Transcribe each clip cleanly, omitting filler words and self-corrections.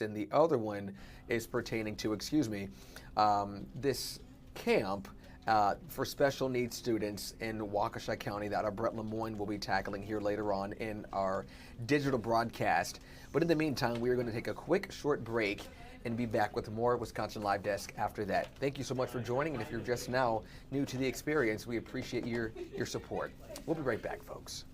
and the other one is pertaining to, this camp for special needs students in Waukesha County that our Brett Lemoyne will be tackling here later on in our digital broadcast. But in the meantime, we are going to take a quick short break and be back with more Wisconsin Live Desk after that. Thank you so much for joining, and if you're just now new to the experience, we appreciate your support. We'll be right back, folks.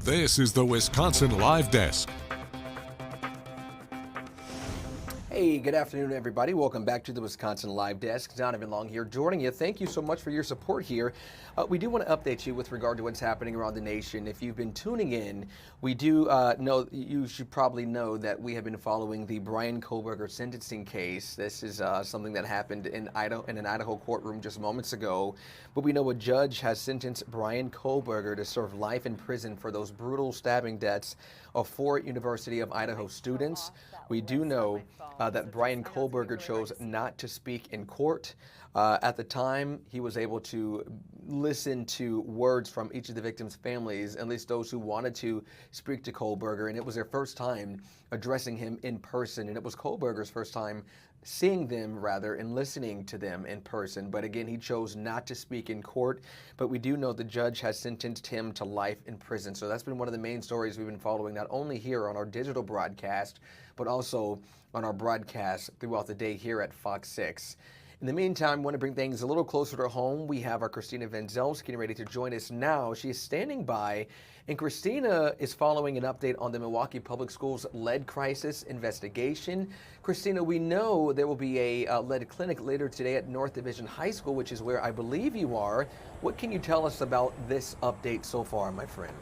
This is the Wisconsin Live Desk. Hey, good afternoon, everybody. Welcome back to the Wisconsin Live Desk. Donovan Long here joining you. Thank you so much for your support here. We do want to update you with regard to what's happening around the nation. If you've been tuning in, we do know, you should probably know that we have been following the Brian Kohberger sentencing case. This is something that happened in an Idaho courtroom just moments ago. But we know a judge has sentenced Brian Kohberger to serve life in prison for those brutal stabbing deaths of 4 University of Idaho students. We do know that Brian Kohberger chose not to speak in court. At the time, he was able to listen to words from each of the victims' families, at least those who wanted to speak to Kohberger, and it was their first time addressing him in person, and it was Kohberger's first time seeing them, rather, and listening to them in person. But again, he chose not to speak in court. But we do know the judge has sentenced him to life in prison. So that's been one of the main stories we've been following, not only here on our digital broadcast, but also on our broadcast throughout the day here at Fox 6. In the meantime, I want to bring things a little closer to home. We have our Christina Venzelski ready to join us now. She is standing by, and Christina is following an update on the Milwaukee Public Schools lead crisis investigation. Christina, we know there will be a lead clinic later today at North Division High School, which is where I believe you are. What can you tell us about this update so far, my friend?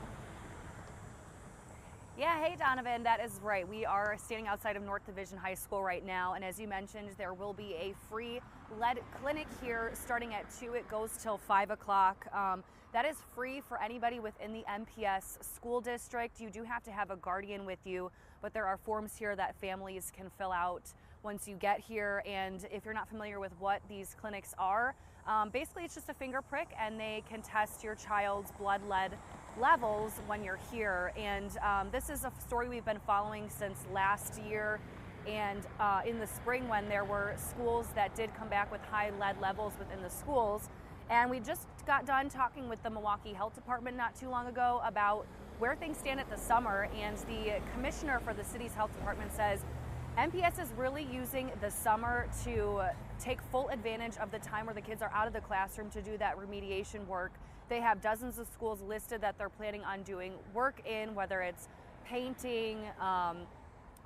Yeah, hey Donovan, that is right. We are standing outside of North Division High School right now, and as you mentioned, there will be a free lead clinic here starting at 2. It goes till 5 o'clock. That is free for anybody within the MPS school district. You do have to have a guardian with you, but there are forms here that families can fill out once you get here. And if you're not familiar with what these clinics are, basically it's just a finger prick, and they can test your child's blood lead levels when you're here. And this is a story we've been following since last year, and in the spring when there were schools that did come back with high lead levels within the schools. And we just got done talking with the Milwaukee Health Department not too long ago about where things stand at the summer, and the commissioner for the city's health department says MPS is really using the summer to take full advantage of the time where the kids are out of the classroom to do that remediation work. They have dozens of schools listed that they're planning on doing work in, whether it's painting.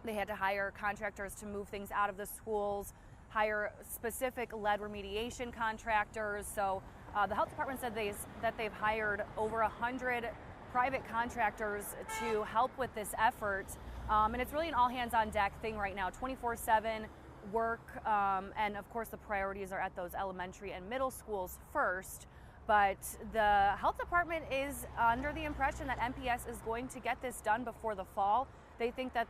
They had to hire contractors to move things out of the schools, hire specific lead remediation contractors. So the health department said that they've hired over 100 private contractors to help with this effort. And it's really an all hands on deck thing right now, 24/7 work. And of course the priorities are at those elementary and middle schools first. But the health department is under the impression that MPS is going to get this done before the fall. They think that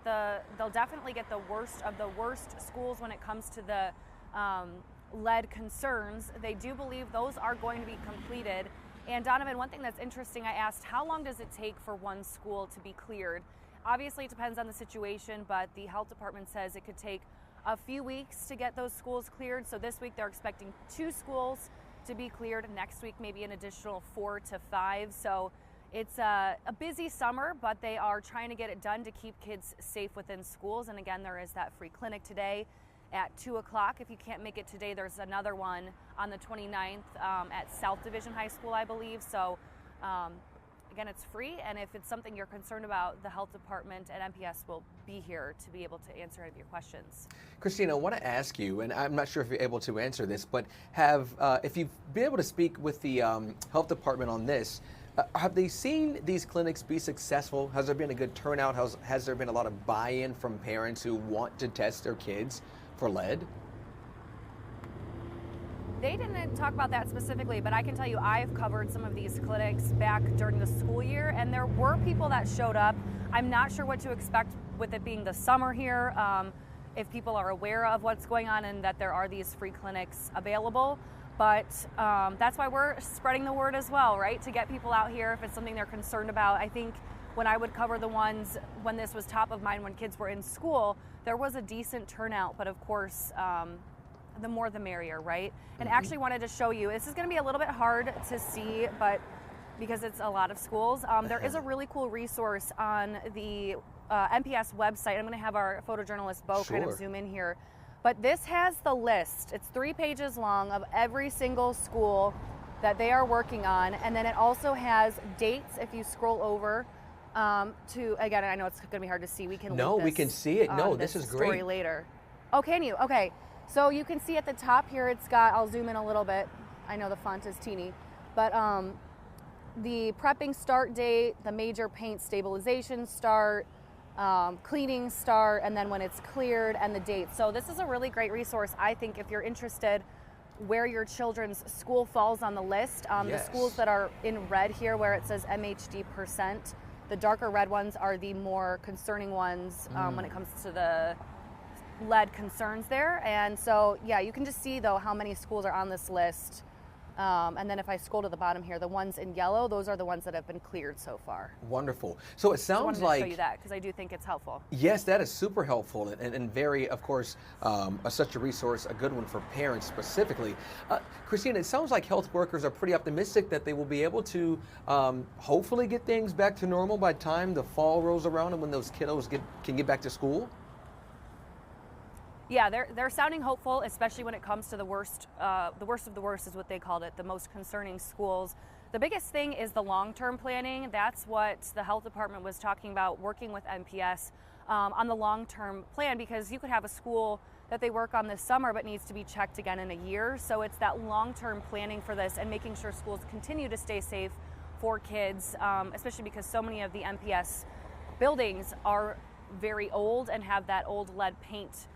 they'll definitely get the worst of the worst schools when it comes to the lead concerns. They do believe those are going to be completed. And Donovan, one thing that's interesting, I asked, how long does it take for one school to be cleared? Obviously it depends on the situation, but the health department says it could take a few weeks to get those schools cleared. So this week they're expecting 2 schools to be cleared. Next week maybe an additional 4 to 5. So it's a busy summer, but they are trying to get it done to keep kids safe within schools. And again, there is that free clinic today at 2 o'clock. If you can't make it today, there's another one on the 29th at South Division High School, I believe. So again, it's free. And if it's something you're concerned about, the health department at MPS will be here to be able to answer any of your questions. Christina, I want to ask you, and I'm not sure if you're able to answer this, but if you've been able to speak with the health department on this, have they seen these clinics be successful? Has there been a good turnout? Has there been a lot of buy-in from parents who want to test their kids for lead? They didn't talk about that specifically, but I can tell you I've covered some of these clinics back during the school year, and there were people that showed up. I'm not sure what to expect with it being the summer here, if people are aware of what's going on and that there are these free clinics available. But that's why we're spreading the word as well, right? To get people out here if it's something they're concerned about. I think when I would cover the ones when this was top of mind when kids were in school, there was a decent turnout, but of course, the more the merrier, right? And actually wanted to show you, this is going to be a little bit hard to see, but because it's a lot of schools, there is a really cool resource on the MPS website. I'm going to have our photojournalist Bo kind of zoom in here. But this has the list. It's 3 pages long of every single school that they are working on. And then it also has dates if you scroll over to, again, I know it's going to be hard to see. We can we can see it. No, this is great. Story later. Oh, can you? Okay. So you can see at the top here, it's got, I'll zoom in a little bit. I know the font is teeny, but the prepping start date, the major paint stabilization start, cleaning start, and then when it's cleared and the date. So this is a really great resource, I think, if you're interested where your children's school falls on the list. The schools that are in red here where it says MHD %, the darker red ones are the more concerning ones when it comes to the lead concerns there. And so, yeah, you can just see, though, how many schools are on this list. And then if I scroll to the bottom here, the ones in yellow, those are the ones that have been cleared so far. Wonderful. So it sounds like... I wanted to show you that because I do think it's helpful. Yes, that is super helpful and very, of course, such a resource, a good one for parents specifically. Christina, it sounds like health workers are pretty optimistic that they will be able to hopefully get things back to normal by the time the fall rolls around and when those kiddos can get back to school. Yeah, they're sounding hopeful, especially when it comes to the worst of the worst is what they called it, the most concerning schools. The biggest thing is the long-term planning. That's what the health department was talking about, working with MPS on the long-term plan, because you could have a school that they work on this summer but needs to be checked again in a year. So it's that long-term planning for this and making sure schools continue to stay safe for kids, especially because so many of the MPS buildings are very old and have that old lead paint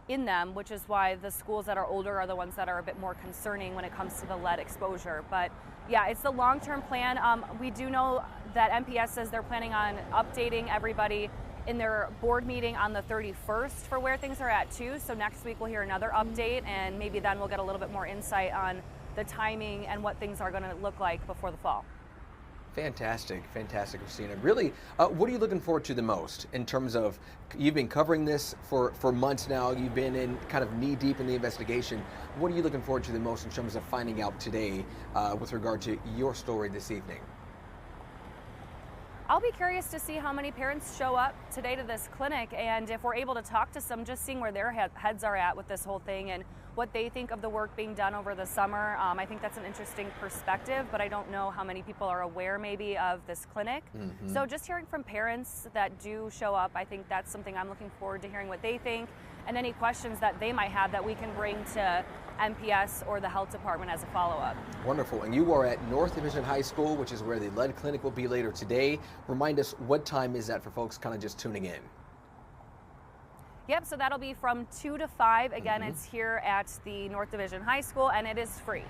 in them, which is why the schools that are older are the ones that are a bit more concerning when it comes to the lead exposure. But yeah, it's the long-term plan. We do know that MPS says they're planning on updating everybody in their board meeting on the 31st for where things are at too. So next week we'll hear another update, and maybe then we'll get a little bit more insight on the timing and what things are going to look like before the fall. Fantastic, Christina. Really, what are you looking forward to the most in terms of, you've been covering this for months now, you've been in kind of knee deep in the investigation. What are you looking forward to the most in terms of finding out today with regard to your story this evening? I'll be curious to see how many parents show up today to this clinic, and if we're able to talk to some, just seeing where their heads are at with this whole thing and what they think of the work being done over the summer. I think that's an interesting perspective, but I don't know how many people are aware maybe of this clinic. So just hearing from parents that do show up, I think that's something I'm looking forward to hearing what they think, and any questions that they might have that we can bring to MPS or the health department as a follow-up. Wonderful. And you are at North Division High School, which is where the lead clinic will be later today. Remind us, what time is that for folks kind of just tuning in? Yep, so that'll be from 2 to 5. Again, it's here at the North Division High School, and it is free.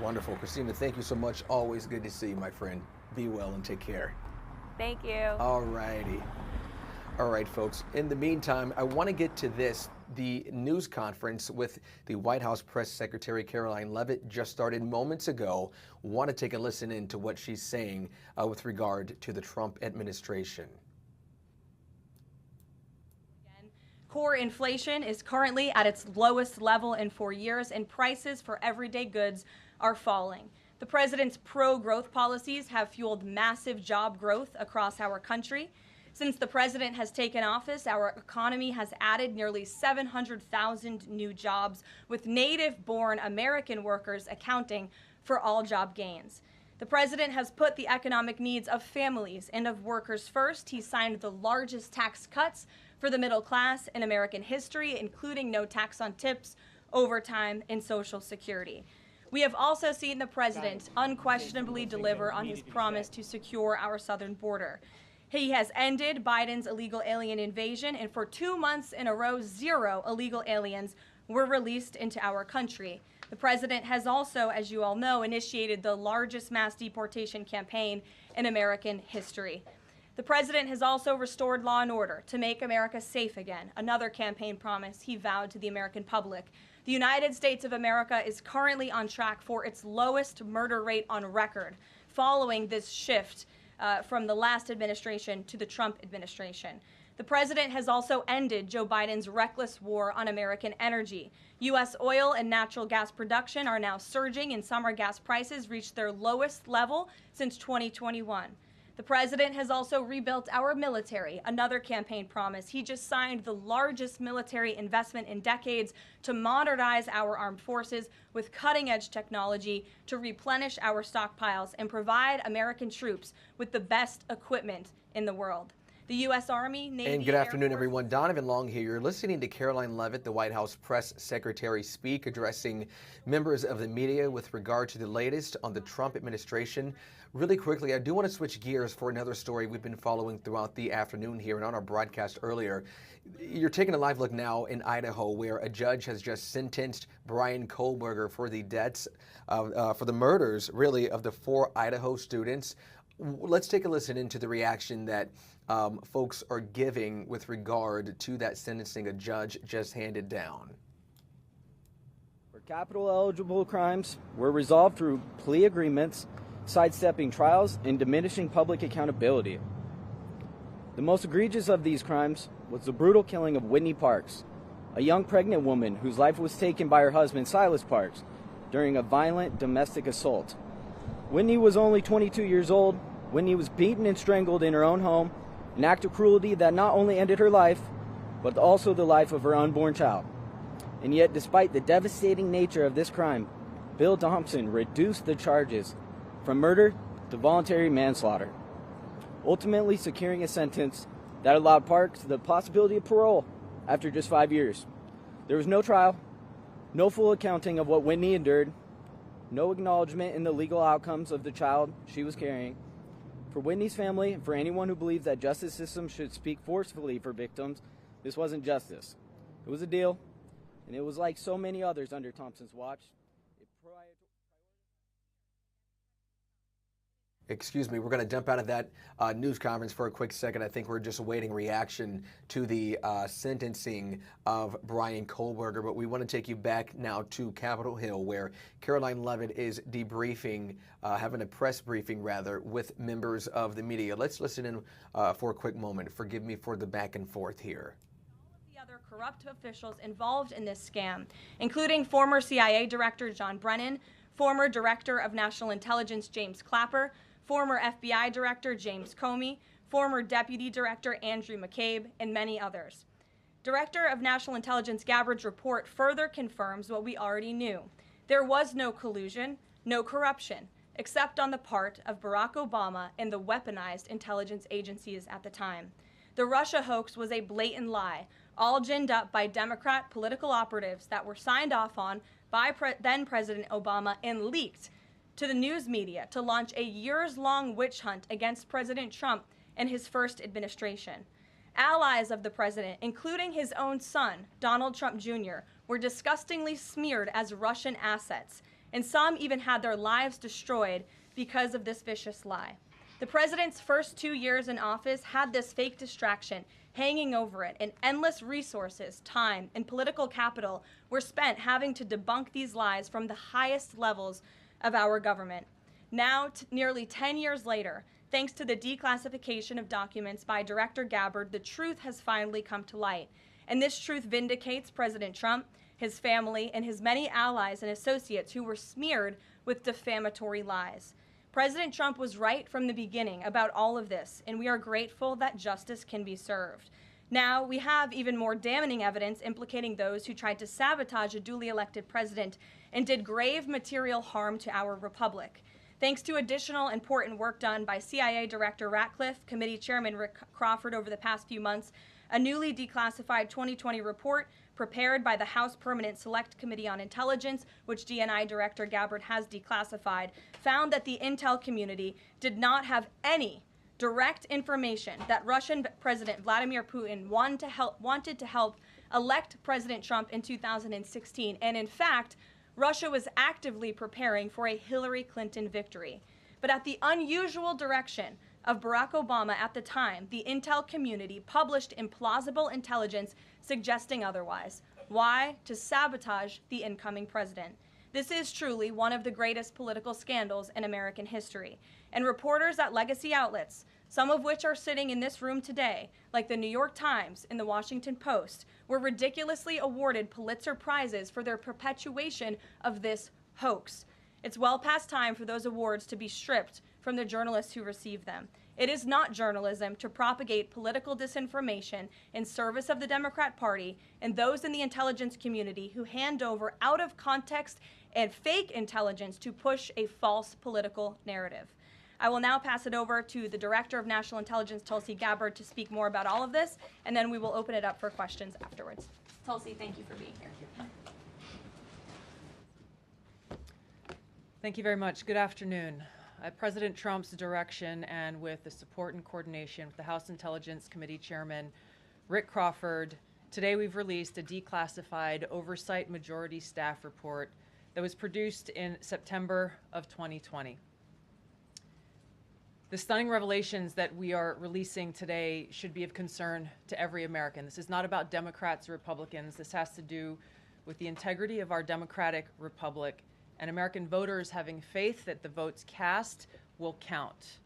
Wonderful. Christina, thank you so much. Always good to see you, my friend. Be well and take care. Thank you. All righty. All right, folks. In the meantime, I want to get to this. The news conference with the White House Press Secretary Caroline Leavitt just started moments ago. Want to take a listen into what she's saying with regard to the Trump administration. Core inflation is currently at its lowest level in 4 years, and prices for everyday goods are falling. The president's pro-growth policies have fueled massive job growth across our country. Since the president has taken office, our economy has added nearly 700,000 new jobs, with native-born American workers accounting for all job gains. The president has put the economic needs of families and of workers first. He signed the largest tax cuts for the middle class in American history, including no tax on tips, overtime, and Social Security. We have also seen the president unquestionably deliver on his promise to secure our southern border. He has ended Biden's illegal alien invasion, and for 2 months in a row, 0 illegal aliens were released into our country. The president has also, as you all know, initiated the largest mass deportation campaign in American history. The president has also restored law and order to make America safe again, another campaign promise he vowed to the American public. The United States of America is currently on track for its lowest murder rate on record, following this shift from the last administration to the Trump administration. The president has also ended Joe Biden's reckless war on American energy. U.S. oil and natural gas production are now surging, and summer gas prices reached their lowest level since 2021. The president has also rebuilt our military, another campaign promise. He just signed the largest military investment in decades to modernize our armed forces with cutting-edge technology to replenish our stockpiles and provide American troops with the best equipment in the world. The U.S. Army, Navy, and good afternoon, everyone. Donovan Long here. You're listening to Caroline Leavitt, the White House Press Secretary, speak, addressing members of the media with regard to the latest on the Trump administration. Really quickly, I do want to switch gears for another story we've been following throughout the afternoon here and on our broadcast earlier. You're taking a live look now in Idaho, where a judge has just sentenced Brian Kohberger for the deaths, for the murders, really, of the 4 Idaho students. Let's take a listen into the reaction that folks are giving with regard to that sentencing a judge just handed down. For capital eligible crimes were resolved through plea agreements, sidestepping trials, and diminishing public accountability. The most egregious of these crimes was the brutal killing of Whitney Parks, a young pregnant woman whose life was taken by her husband, Silas Parks, during a violent domestic assault. Whitney was only 22 years old. Whitney was beaten and strangled in her own home, an act of cruelty that not only ended her life, but also the life of her unborn child. And yet, despite the devastating nature of this crime, Bill Thompson reduced the charges from murder to voluntary manslaughter, ultimately securing a sentence that allowed Parks the possibility of parole after just 5 years. There was no trial, no full accounting of what Whitney endured, no acknowledgement in the legal outcomes of the child she was carrying. For Whitney's family, and for anyone who believes that justice system should speak forcefully for victims, this wasn't justice. It was a deal, and it was like so many others under Thompson's watch. Excuse me, we're going to jump out of that news conference for a quick second. I think we're just awaiting reaction to the sentencing of Brian Kohberger, but we want to take you back now to Capitol Hill, where Caroline Leavitt is debriefing, having a press briefing rather, with members of the media. Let's listen in for a quick moment. Forgive me for the back and forth here. Other corrupt officials involved in this scam, including former CIA Director John Brennan, former Director of National Intelligence James Clapper, former FBI Director James Comey, former Deputy Director Andrew McCabe, and many others. Director of National Intelligence Gabbard's report further confirms what we already knew. There was no collusion, no corruption, except on the part of Barack Obama and the weaponized intelligence agencies at the time. The Russia hoax was a blatant lie, all ginned up by Democrat political operatives that were signed off on by then President Obama and leaked to the news media to launch a years-long witch hunt against President Trump and his first administration. Allies of the president, including his own son, Donald Trump Jr., were disgustingly smeared as Russian assets, and some even had their lives destroyed because of this vicious lie. The president's first 2 years in office had this fake distraction hanging over it, and endless resources, time, and political capital were spent having to debunk these lies from the highest levels of our government. Now, nearly 10 years later, thanks to the declassification of documents by Director Gabbard, the truth has finally come to light. And this truth vindicates President Trump, his family, and his many allies and associates who were smeared with defamatory lies. President Trump was right from the beginning about all of this, and we are grateful that justice can be served. Now, we have even more damning evidence implicating those who tried to sabotage a duly elected president and did grave material harm to our republic. Thanks to additional important work done by CIA Director Ratcliffe, Committee Chairman Rick Crawford over the past few months, a newly declassified 2020 report prepared by the House Permanent Select Committee on Intelligence, which DNI Director Gabbard has declassified, found that the intel community did not have any direct information that Russian President Vladimir Putin wanted to help elect President Trump in 2016. And in fact, Russia was actively preparing for a Hillary Clinton victory. But at the unusual direction of Barack Obama at the time, the intel community published implausible intelligence suggesting otherwise. Why? To sabotage the incoming president. This is truly one of the greatest political scandals in American history. And reporters at legacy outlets, some of which are sitting in this room today, like the New York Times and the Washington Post, were ridiculously awarded Pulitzer Prizes for their perpetuation of this hoax. It's well past time for those awards to be stripped from the journalists who receive them. It is not journalism to propagate political disinformation in service of the Democrat Party and those in the intelligence community who hand over out of context and fake intelligence to push a false political narrative. I will now pass it over to the Director of National Intelligence, Tulsi Gabbard, to speak more about all of this, and then we will open it up for questions afterwards. Tulsi, thank you for being here. Thank you very much. Good afternoon. At President Trump's direction and with the support and coordination with the House Intelligence Committee Chairman Rick Crawford, today we've released a declassified oversight majority staff report that was produced in September of 2020. The stunning revelations that we are releasing today should be of concern to every American. This is not about Democrats or Republicans. This has to do with the integrity of our democratic republic and American voters having faith that the votes cast will count.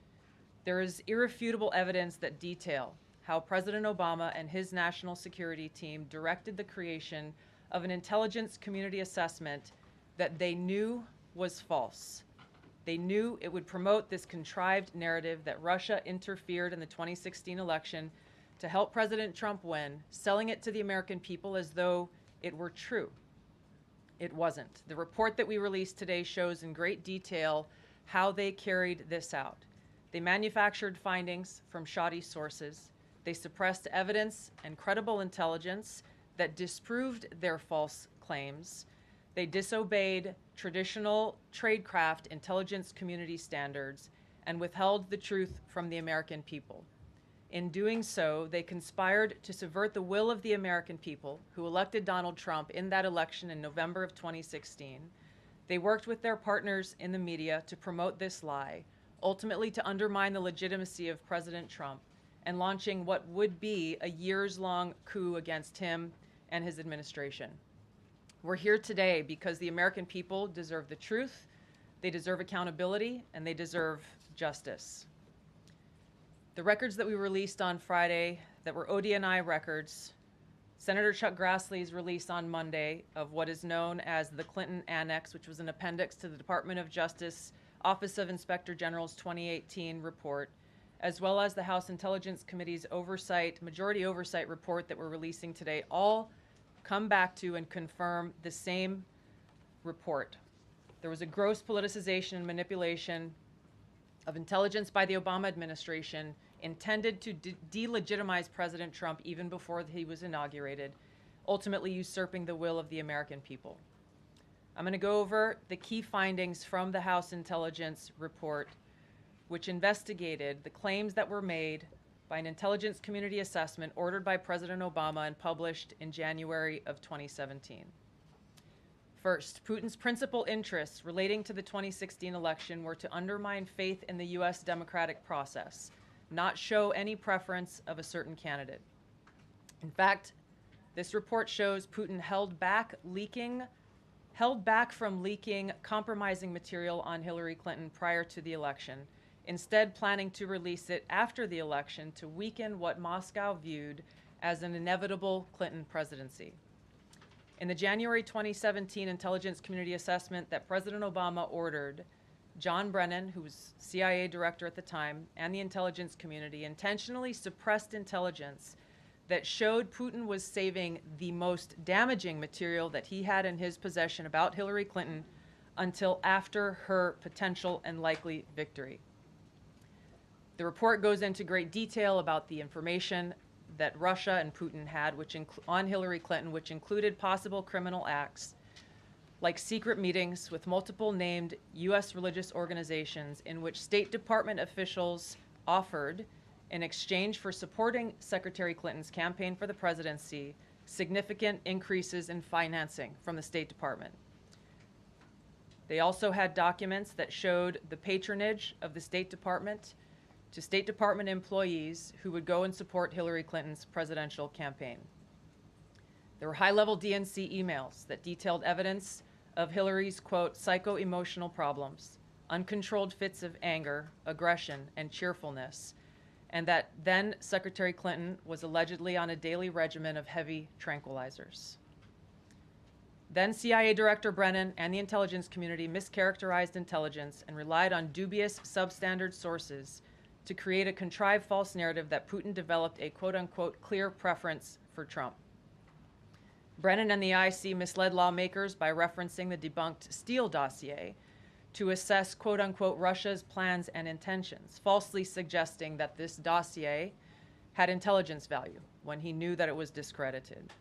There is irrefutable evidence that detail how President Obama and his national security team directed the creation of an intelligence community assessment that they knew was false. They knew it would promote this contrived narrative that Russia interfered in the 2016 election to help President Trump win, selling it to the American people as though it were true. It wasn't. The report that we released today shows in great detail how they carried this out. They manufactured findings from shoddy sources. They suppressed evidence and credible intelligence that disproved their false claims. They disobeyed traditional tradecraft intelligence community standards and withheld the truth from the American people. In doing so, they conspired to subvert the will of the American people who elected Donald Trump in that election in November of 2016. They worked with their partners in the media to promote this lie, ultimately to undermine the legitimacy of President Trump and launching what would be a years-long coup against him and his administration. We're here today because the American people deserve the truth, they deserve accountability, and they deserve justice. The records that we released on Friday that were ODNI records, Senator Chuck Grassley's release on Monday of what is known as the Clinton Annex, which was an appendix to the Department of Justice Office of Inspector General's 2018 report, as well as the House Intelligence Committee's majority oversight report that we're releasing today, all come back to and confirm the same report. There was a gross politicization and manipulation of intelligence by the Obama administration intended to delegitimize President Trump even before he was inaugurated, ultimately usurping the will of the American people. I'm going to go over the key findings from the House Intelligence report, which investigated the claims that were made by an intelligence community assessment ordered by President Obama and published in January of 2017. First, Putin's principal interests relating to the 2016 election were to undermine faith in the U.S. democratic process, not show any preference of a certain candidate. In fact, this report shows Putin held back from leaking compromising material on Hillary Clinton prior to the election, instead planning to release it after the election to weaken what Moscow viewed as an inevitable Clinton presidency. In the January 2017 intelligence community assessment that President Obama ordered, John Brennan, who was CIA director at the time, and the intelligence community intentionally suppressed intelligence that showed Putin was saving the most damaging material that he had in his possession about Hillary Clinton until after her potential and likely victory. The report goes into great detail about the information that Russia and Putin had on Hillary Clinton, which included possible criminal acts like secret meetings with multiple named U.S. religious organizations in which State Department officials offered, in exchange for supporting Secretary Clinton's campaign for the presidency, significant increases in financing from the State Department. They also had documents that showed the patronage of the State Department to State Department employees who would go and support Hillary Clinton's presidential campaign. There were high-level DNC emails that detailed evidence of Hillary's, quote, psycho-emotional problems, uncontrolled fits of anger, aggression, and cheerfulness, and that then Secretary Clinton was allegedly on a daily regimen of heavy tranquilizers. Then CIA Director Brennan and the intelligence community mischaracterized intelligence and relied on dubious substandard sources to create a contrived false narrative that Putin developed a quote-unquote clear preference for Trump. Brennan and the IC misled lawmakers by referencing the debunked Steele dossier to assess quote-unquote Russia's plans and intentions, falsely suggesting that this dossier had intelligence value when he knew that it was discredited.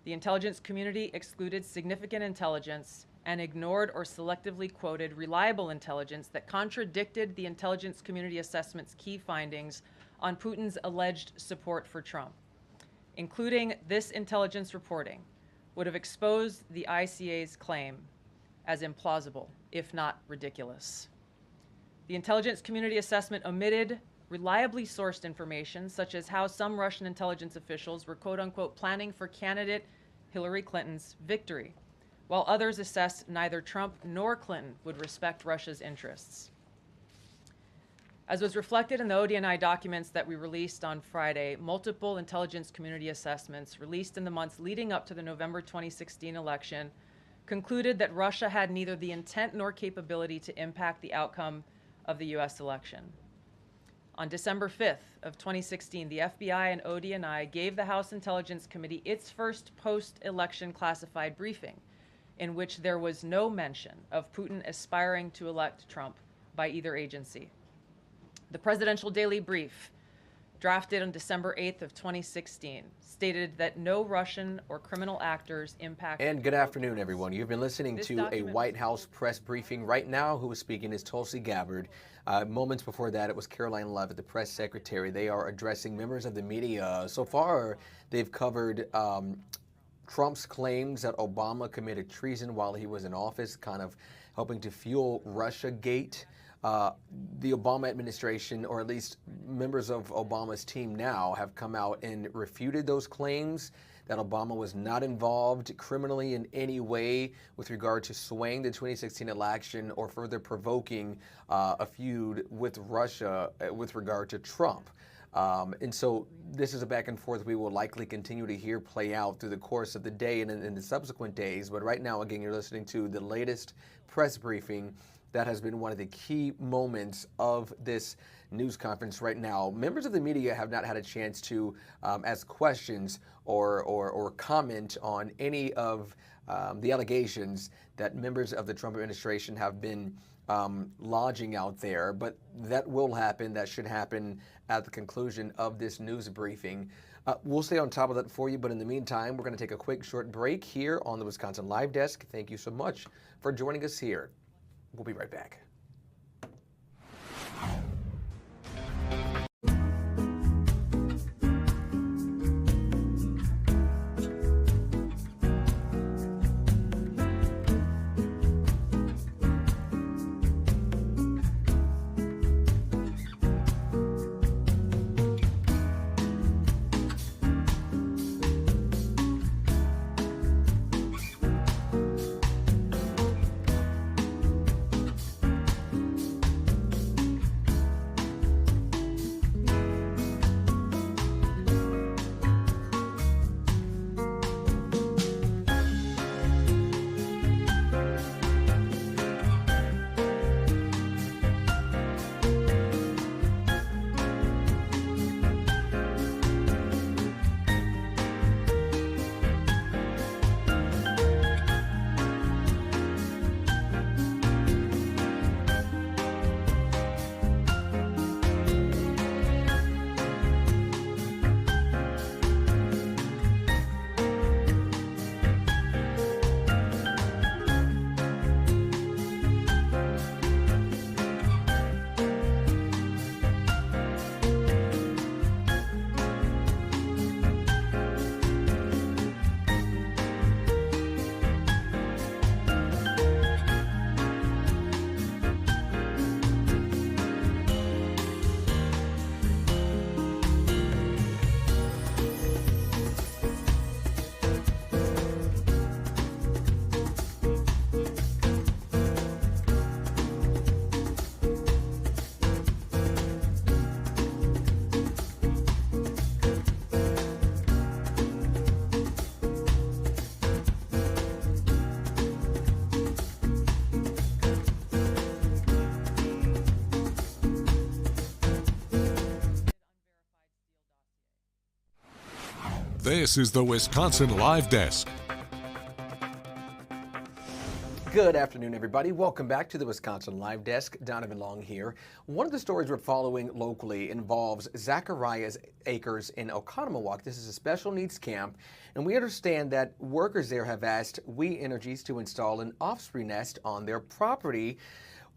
The intelligence community excluded significant intelligence and ignored or selectively quoted reliable intelligence that contradicted the intelligence community assessment's key findings on Putin's alleged support for Trump. Including this intelligence reporting would have exposed the ICA's claim as implausible, if not ridiculous. The intelligence community assessment omitted reliably sourced information, such as how some Russian intelligence officials were quote-unquote planning for candidate Hillary Clinton's victory, while others assessed neither Trump nor Clinton would respect Russia's interests. As was reflected in the ODNI documents that we released on Friday, multiple intelligence community assessments released in the months leading up to the November 2016 election concluded that Russia had neither the intent nor capability to impact the outcome of the U.S. election. On December 5th of 2016, the FBI and ODNI gave the House Intelligence Committee its first post-election classified briefing, in which there was no mention of Putin aspiring to elect Trump by either agency. The Presidential Daily Brief, drafted on December 8th of 2016, stated that no Russian or criminal actors impacted. And good afternoon, everyone. You've been listening to a White House press briefing. Right now, who is speaking is Tulsi Gabbard. Moments before that, it was Caroline Leavitt, the press secretary. They are addressing members of the media. So far, they've covered Trump's claims that Obama committed treason while he was in office, kind of helping to fuel Russiagate. The Obama administration, or at least members of Obama's team now, have come out and refuted those claims that Obama was not involved criminally in any way with regard to swaying the 2016 election or further provoking a feud with Russia with regard to Trump. And so this is a back and forth we will likely continue to hear play out through the course of the day and in the subsequent days. But right now, again, you're listening to the latest press briefing that has been one of the key moments of this news conference right now. Members of the media have not had a chance to ask questions or comment on any of the allegations that members of the Trump administration have been lodging out there, but that will happen. That should happen at the conclusion of this news briefing. We'll stay on top of that for you, but in the meantime, we're going to take a quick short break here on the Wisconsin Live Desk. Thank you so much for joining us here. We'll be right back. This is the Wisconsin Live Desk. Good afternoon, everybody. Welcome back to the Wisconsin Live Desk. Donovan Long here. One of the stories we're following locally involves Zacharias Acres in Oconomowoc. This is a special needs camp, and we understand that workers there have asked We Energies to install an Osprey nest on their property.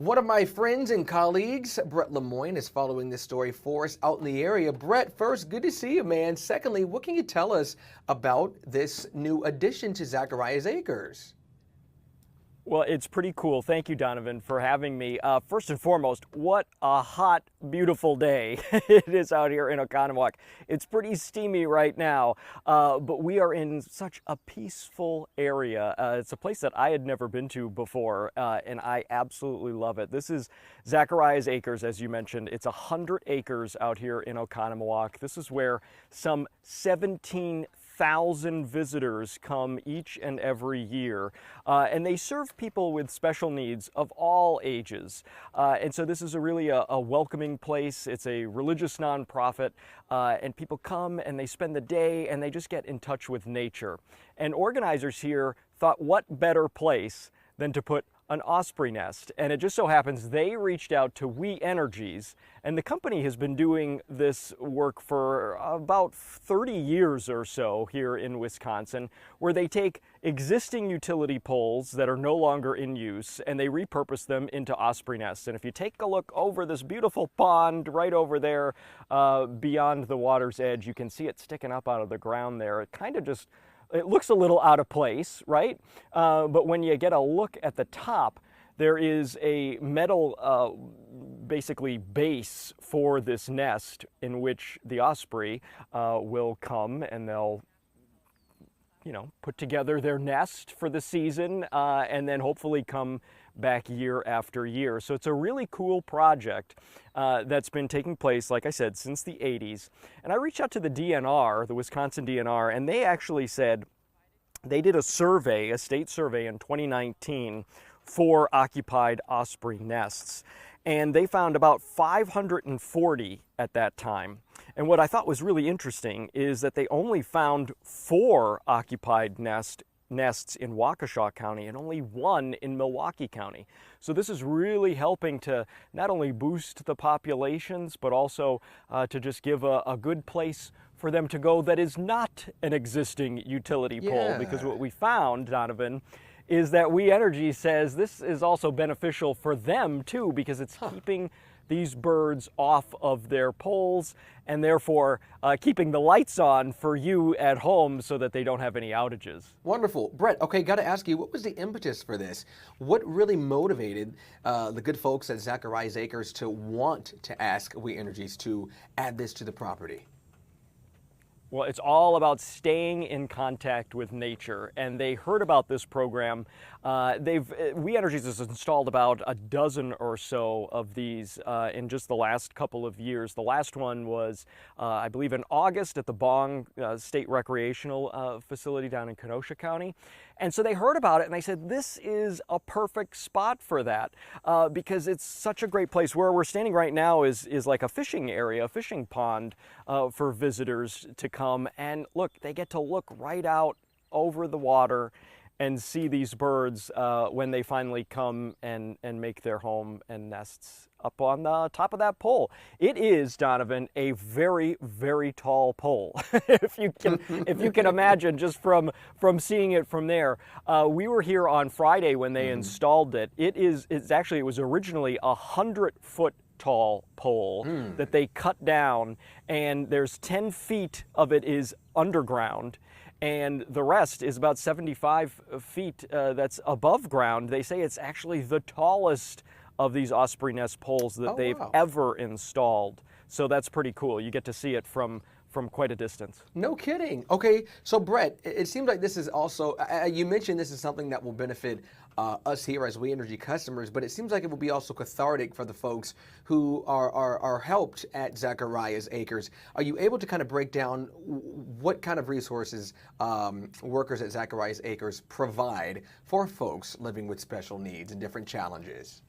One of my friends and colleagues, Brett Lemoyne, is following this story for us out in the area. Brett, first, good to see you, man. Secondly, what can you tell us about this new addition to Zacharias Acres? Well, it's pretty cool. Thank you, Donovan, for having me. First and foremost, what a hot, beautiful day it is out here in Oconomowoc. It's pretty steamy right now, but we are in such a peaceful area. It's a place that I had never been to before, and I absolutely love it. This is Zacharias Acres, as you mentioned. It's 100 acres out here in Oconomowoc. This is where some 17,000 visitors come each and every year, and they serve people with special needs of all ages. And so this is really a welcoming place. It's a religious nonprofit, and people come and they spend the day and they just get in touch with nature. And organizers here thought, what better place than to put an osprey nest? And it just so happens they reached out to We Energies, and the company has been doing this work for about 30 years or so here in Wisconsin, where they take existing utility poles that are no longer in use and they repurpose them into osprey nests. And if you take a look over this beautiful pond right over there beyond the water's edge, you can see it sticking up out of the ground there. It kind of just it looks a little out of place, right? But when you get a look at the top, there is a metal, basically, base for this nest in which the osprey will come and they'll, put together their nest for the season and then hopefully come back year after year. So it's a really cool project that's been taking place, like I said, since the 80s. And I reached out to the DNR, the Wisconsin DNR, and they actually said they did a survey, a state survey in 2019 4 occupied osprey nests. And they found about 540 at that time. And what I thought was really interesting is that they only found 4 occupied nests in Waukesha County and only 1 in Milwaukee County. So this is really helping to not only boost the populations, but also to just give a good place for them to go that is not an existing utility pole. Because what we found, Donovan, is that We Energy says this is also beneficial for them too, because it's keeping these birds off of their poles and therefore keeping the lights on for you at home so that they don't have any outages. Wonderful. Brett, okay, got to ask you, what was the impetus for this? What really motivated the good folks at Zacharias Acres to want to ask We Energies to add this to the property? Well, it's all about staying in contact with nature, and they heard about this program. We Energies has installed about a dozen or so of these in just the last couple of years. The last one was, I believe, in August at the Bong State Recreational Facility down in Kenosha County. And so they heard about it and they said, this is a perfect spot for that because it's such a great place. Where we're standing right now is like a fishing area, a fishing pond for visitors to come. And look, they get to look right out over the water and see these birds when they finally come and make their home and nests up on the top of that pole. It is, Donovan, a very, very tall pole. if you can imagine just from seeing it from there. We were here on Friday when they installed it. It was originally 100-foot tall pole that they cut down, and there's 10 feet of it is underground. And the rest is about 75 feet that's above ground. They say it's actually the tallest of these osprey nest poles that they've ever installed. So that's pretty cool. You get to see it from quite a distance. No kidding. Okay, so Brett, it seems like this is also, you mentioned this is something that will benefit us here as We Energy customers, but it seems like it will be also cathartic for the folks who are helped at Zacharias Acres. Are you able to kind of break down what kind of resources workers at Zacharias Acres provide for folks living with special needs and different challenges?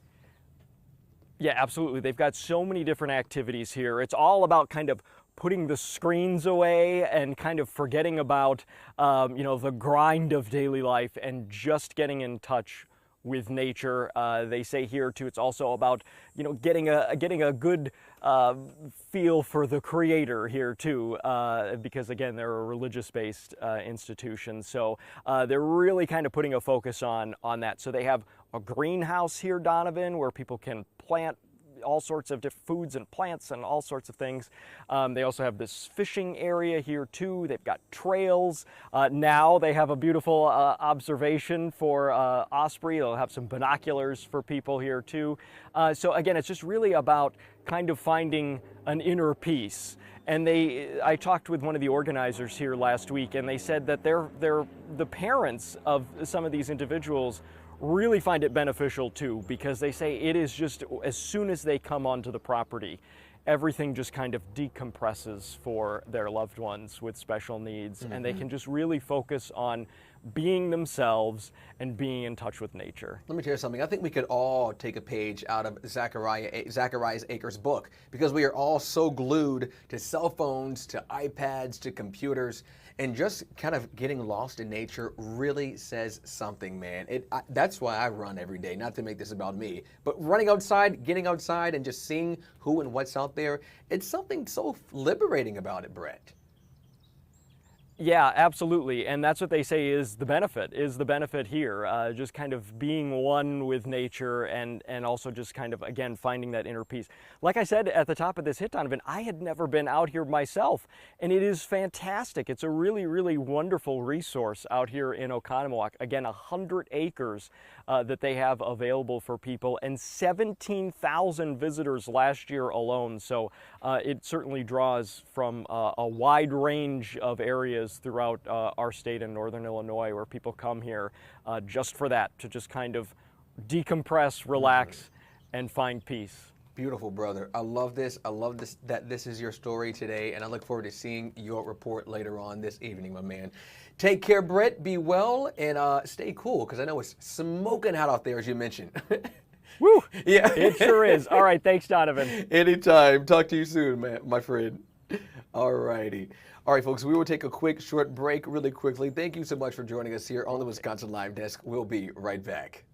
Yeah, absolutely. They've got so many different activities here. It's all about kind of putting the screens away and kind of forgetting about, the grind of daily life and just getting in touch with nature. They say here too, it's also about, getting a good feel for the Creator here too, because again, they're a religious-based institution. So they're really kind of putting a focus on that. So they have a greenhouse here, Donovan, where people can plant all sorts of different foods and plants and all sorts of things. They also have this fishing area here too. They've got trails. Now they have a beautiful observation for osprey. They'll have some binoculars for people here too. So again, it's just really about kind of finding an inner peace. And I talked with one of the organizers here last week, and they said that the parents of some of these individuals really find it beneficial too, because they say it is just, as soon as they come onto the property, everything just kind of decompresses for their loved ones with special needs, and they can just really focus on being themselves and being in touch with nature. Let me tell you something. I think we could all take a page out of Zacharias Acres' book, because we are all so glued to cell phones, to iPads, to computers, and just kind of getting lost in nature really says something, man. That's why I run every day, not to make this about me, but running outside, getting outside, and just seeing who and what's out there, it's something so liberating about it, Brett. Yeah, absolutely. And that's what they say is the benefit here, just kind of being one with nature and also just kind of, again, finding that inner peace. Like I said at the top of this hit, Donovan, I had never been out here myself, and it is fantastic. It's a really, really wonderful resource out here in Oconomowoc. Again, 100 acres that they have available for people, and 17,000 visitors last year alone. So it certainly draws from a wide range of areas throughout our state in northern Illinois, where people come here just for that, to just kind of decompress, relax, and find peace. Beautiful, brother. I love this. I love this, that this is your story today, and I look forward to seeing your report later on this evening, my man. Take care, Brett. Be well, and stay cool, because I know it's smoking hot out there, as you mentioned. Woo! Yeah. It sure is. All right, thanks, Donovan. Anytime. Talk to you soon, man, my friend. All righty. All right, folks, we will take a quick, short break really quickly. Thank you so much for joining us here on the Wisconsin Live Desk. We'll be right back.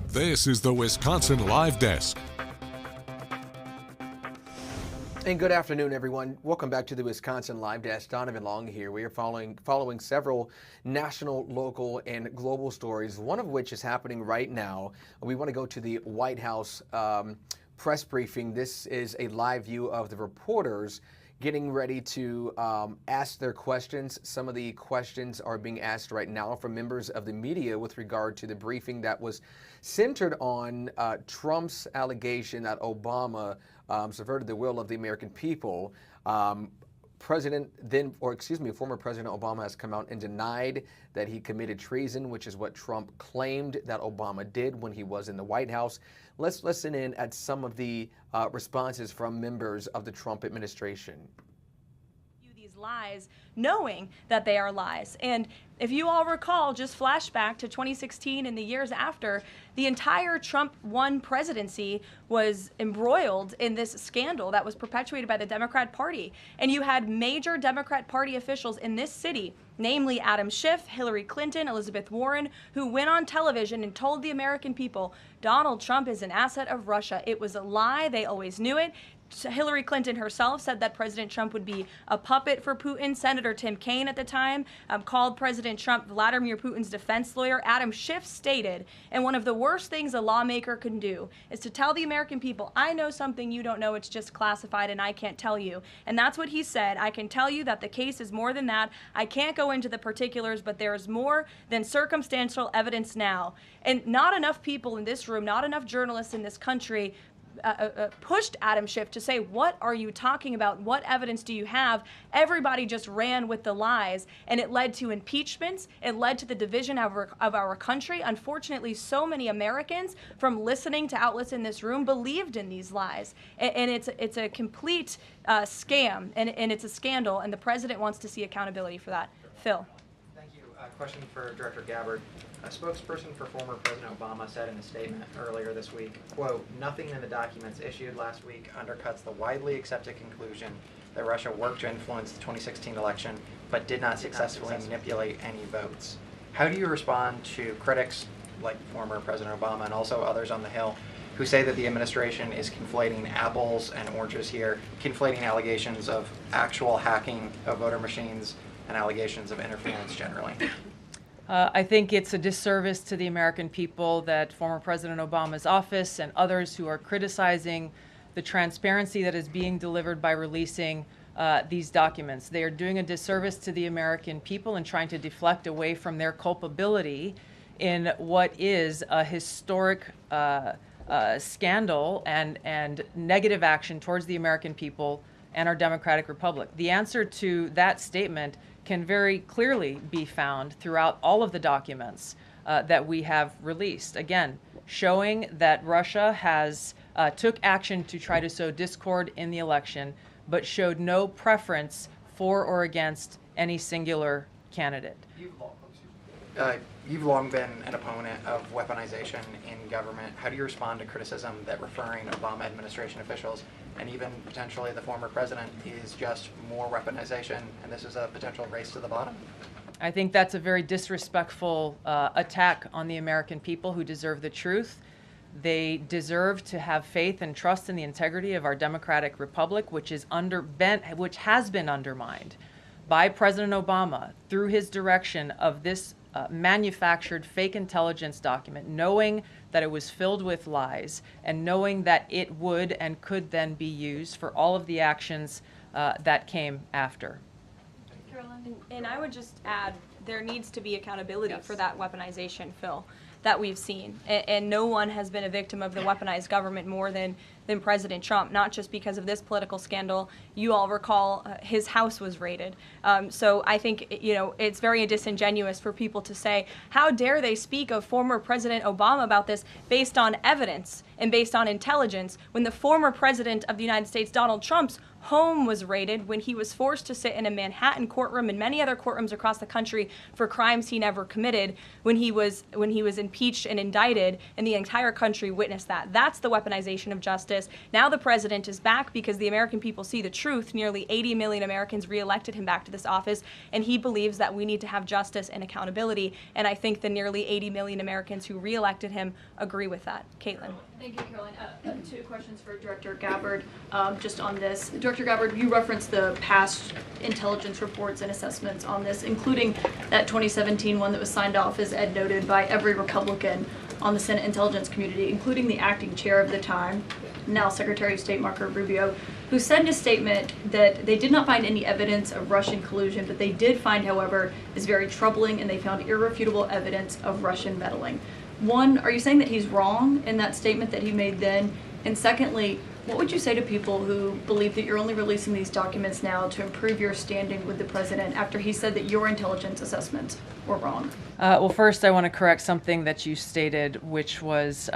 This is the Wisconsin Live Desk. And good afternoon, everyone. Welcome back to the Wisconsin Live Desk. Donovan Long here. We are following several national, local, and global stories, one of which is happening right now. We want to go to the White House press briefing. This is a live view of the reporters getting ready to ask their questions. Some of the questions are being asked right now from members of the media with regard to the briefing that was centered on Trump's allegation that Obama subverted the will of the American people. Former President Obama has come out and denied that he committed treason, which is what Trump claimed that Obama did when he was in the White House. Let's listen in at some of the responses from members of the Trump administration. These lies, knowing that they are lies. And if you all recall, just flashback to 2016 and the years after, the entire Trump 1 presidency was embroiled in this scandal that was perpetuated by the Democrat Party. And you had major Democrat Party officials in this city, namely Adam Schiff, Hillary Clinton, Elizabeth Warren, who went on television and told the American people, Donald Trump is an asset of Russia. It was a lie. They always knew it. Hillary Clinton herself said that President Trump would be a puppet for Putin. Senator Tim Kaine at the time called President Trump Vladimir Putin's defense lawyer. Adam Schiff stated, and one of the worst things a lawmaker can do is to tell the American people, I know something you don't know, it's just classified and I can't tell you. And that's what he said. I can tell you that the case is more than that. I can't go into the particulars, but there is more than circumstantial evidence now. And not enough people in this room, not enough journalists in this country pushed Adam Schiff to say, what are you talking about? What evidence do you have? Everybody just ran with the lies, and it led to impeachments. It led to the division of our country. Unfortunately, so many Americans, from listening to outlets in this room, believed in these lies. And it's a complete scam, and it's a scandal, and the president wants to see accountability for that. Phil. Thank you. Question for Director Gabbard. A spokesperson for former President Obama said in a statement earlier this week, quote, nothing in the documents issued last week undercuts the widely accepted conclusion that Russia worked to influence the 2016 election, but did not successfully manipulate any votes. How do you respond to critics like former President Obama and also others on the Hill who say that the administration is conflating apples and oranges here, conflating allegations of actual hacking of voter machines and allegations of interference generally? I think it's a disservice to the American people that former President Obama's office and others who are criticizing the transparency that is being delivered by releasing these documents. They are doing a disservice to the American people and trying to deflect away from their culpability in what is a historic scandal and negative action towards the American people and our democratic republic. The answer to that statement can very clearly be found throughout all of the documents that we have released. Again, showing that Russia has took action to try to sow discord in the election, but showed no preference for or against any singular candidate. You've long been an opponent of weaponization in government. How do you respond to criticism that referring Obama administration officials and even potentially the former president is just more weaponization and this is a potential race to the bottom? I think that's a very disrespectful attack on the American people who deserve the truth. They deserve to have faith and trust in the integrity of our democratic republic, which has been undermined by President Obama through his direction of this manufactured fake intelligence document, knowing that it was filled with lies and knowing that it would and could then be used for all of the actions that came after. And I would just add, there needs to be accountability Yes. for that weaponization, Phil, that we've seen. And no one has been a victim of the weaponized government more than President Trump, not just because of this political scandal. You all recall his house was raided. So I think, it's very disingenuous for people to say, how dare they speak of former President Obama about this based on evidence and based on intelligence when the former president of the United States, Donald Trump's home was raided when he was forced to sit in a Manhattan courtroom and many other courtrooms across the country for crimes he never committed when he was impeached and indicted, and the entire country witnessed that. That's the weaponization of justice. Now the president is back because the American people see the truth. Nearly 80 million Americans reelected him back to this office, and he believes that we need to have justice and accountability, and I think the nearly 80 million Americans who reelected him agree with that. Caitlin. Thank you, Caroline. Two questions for Director Gabbard just on this. Director Gabbard, you referenced the past intelligence reports and assessments on this, including that 2017 one that was signed off, as Ed noted, by every Republican on the Senate Intelligence Community, including the acting chair of the time, now Secretary of State Marco Rubio, who said in a statement that they did not find any evidence of Russian collusion, but they did find, however, is very troubling, and they found irrefutable evidence of Russian meddling. One, are you saying that he's wrong in that statement that he made then? And secondly, what would you say to people who believe that you're only releasing these documents now to improve your standing with the president after he said that your intelligence assessments were wrong? Well, first I want to correct something that you stated, which was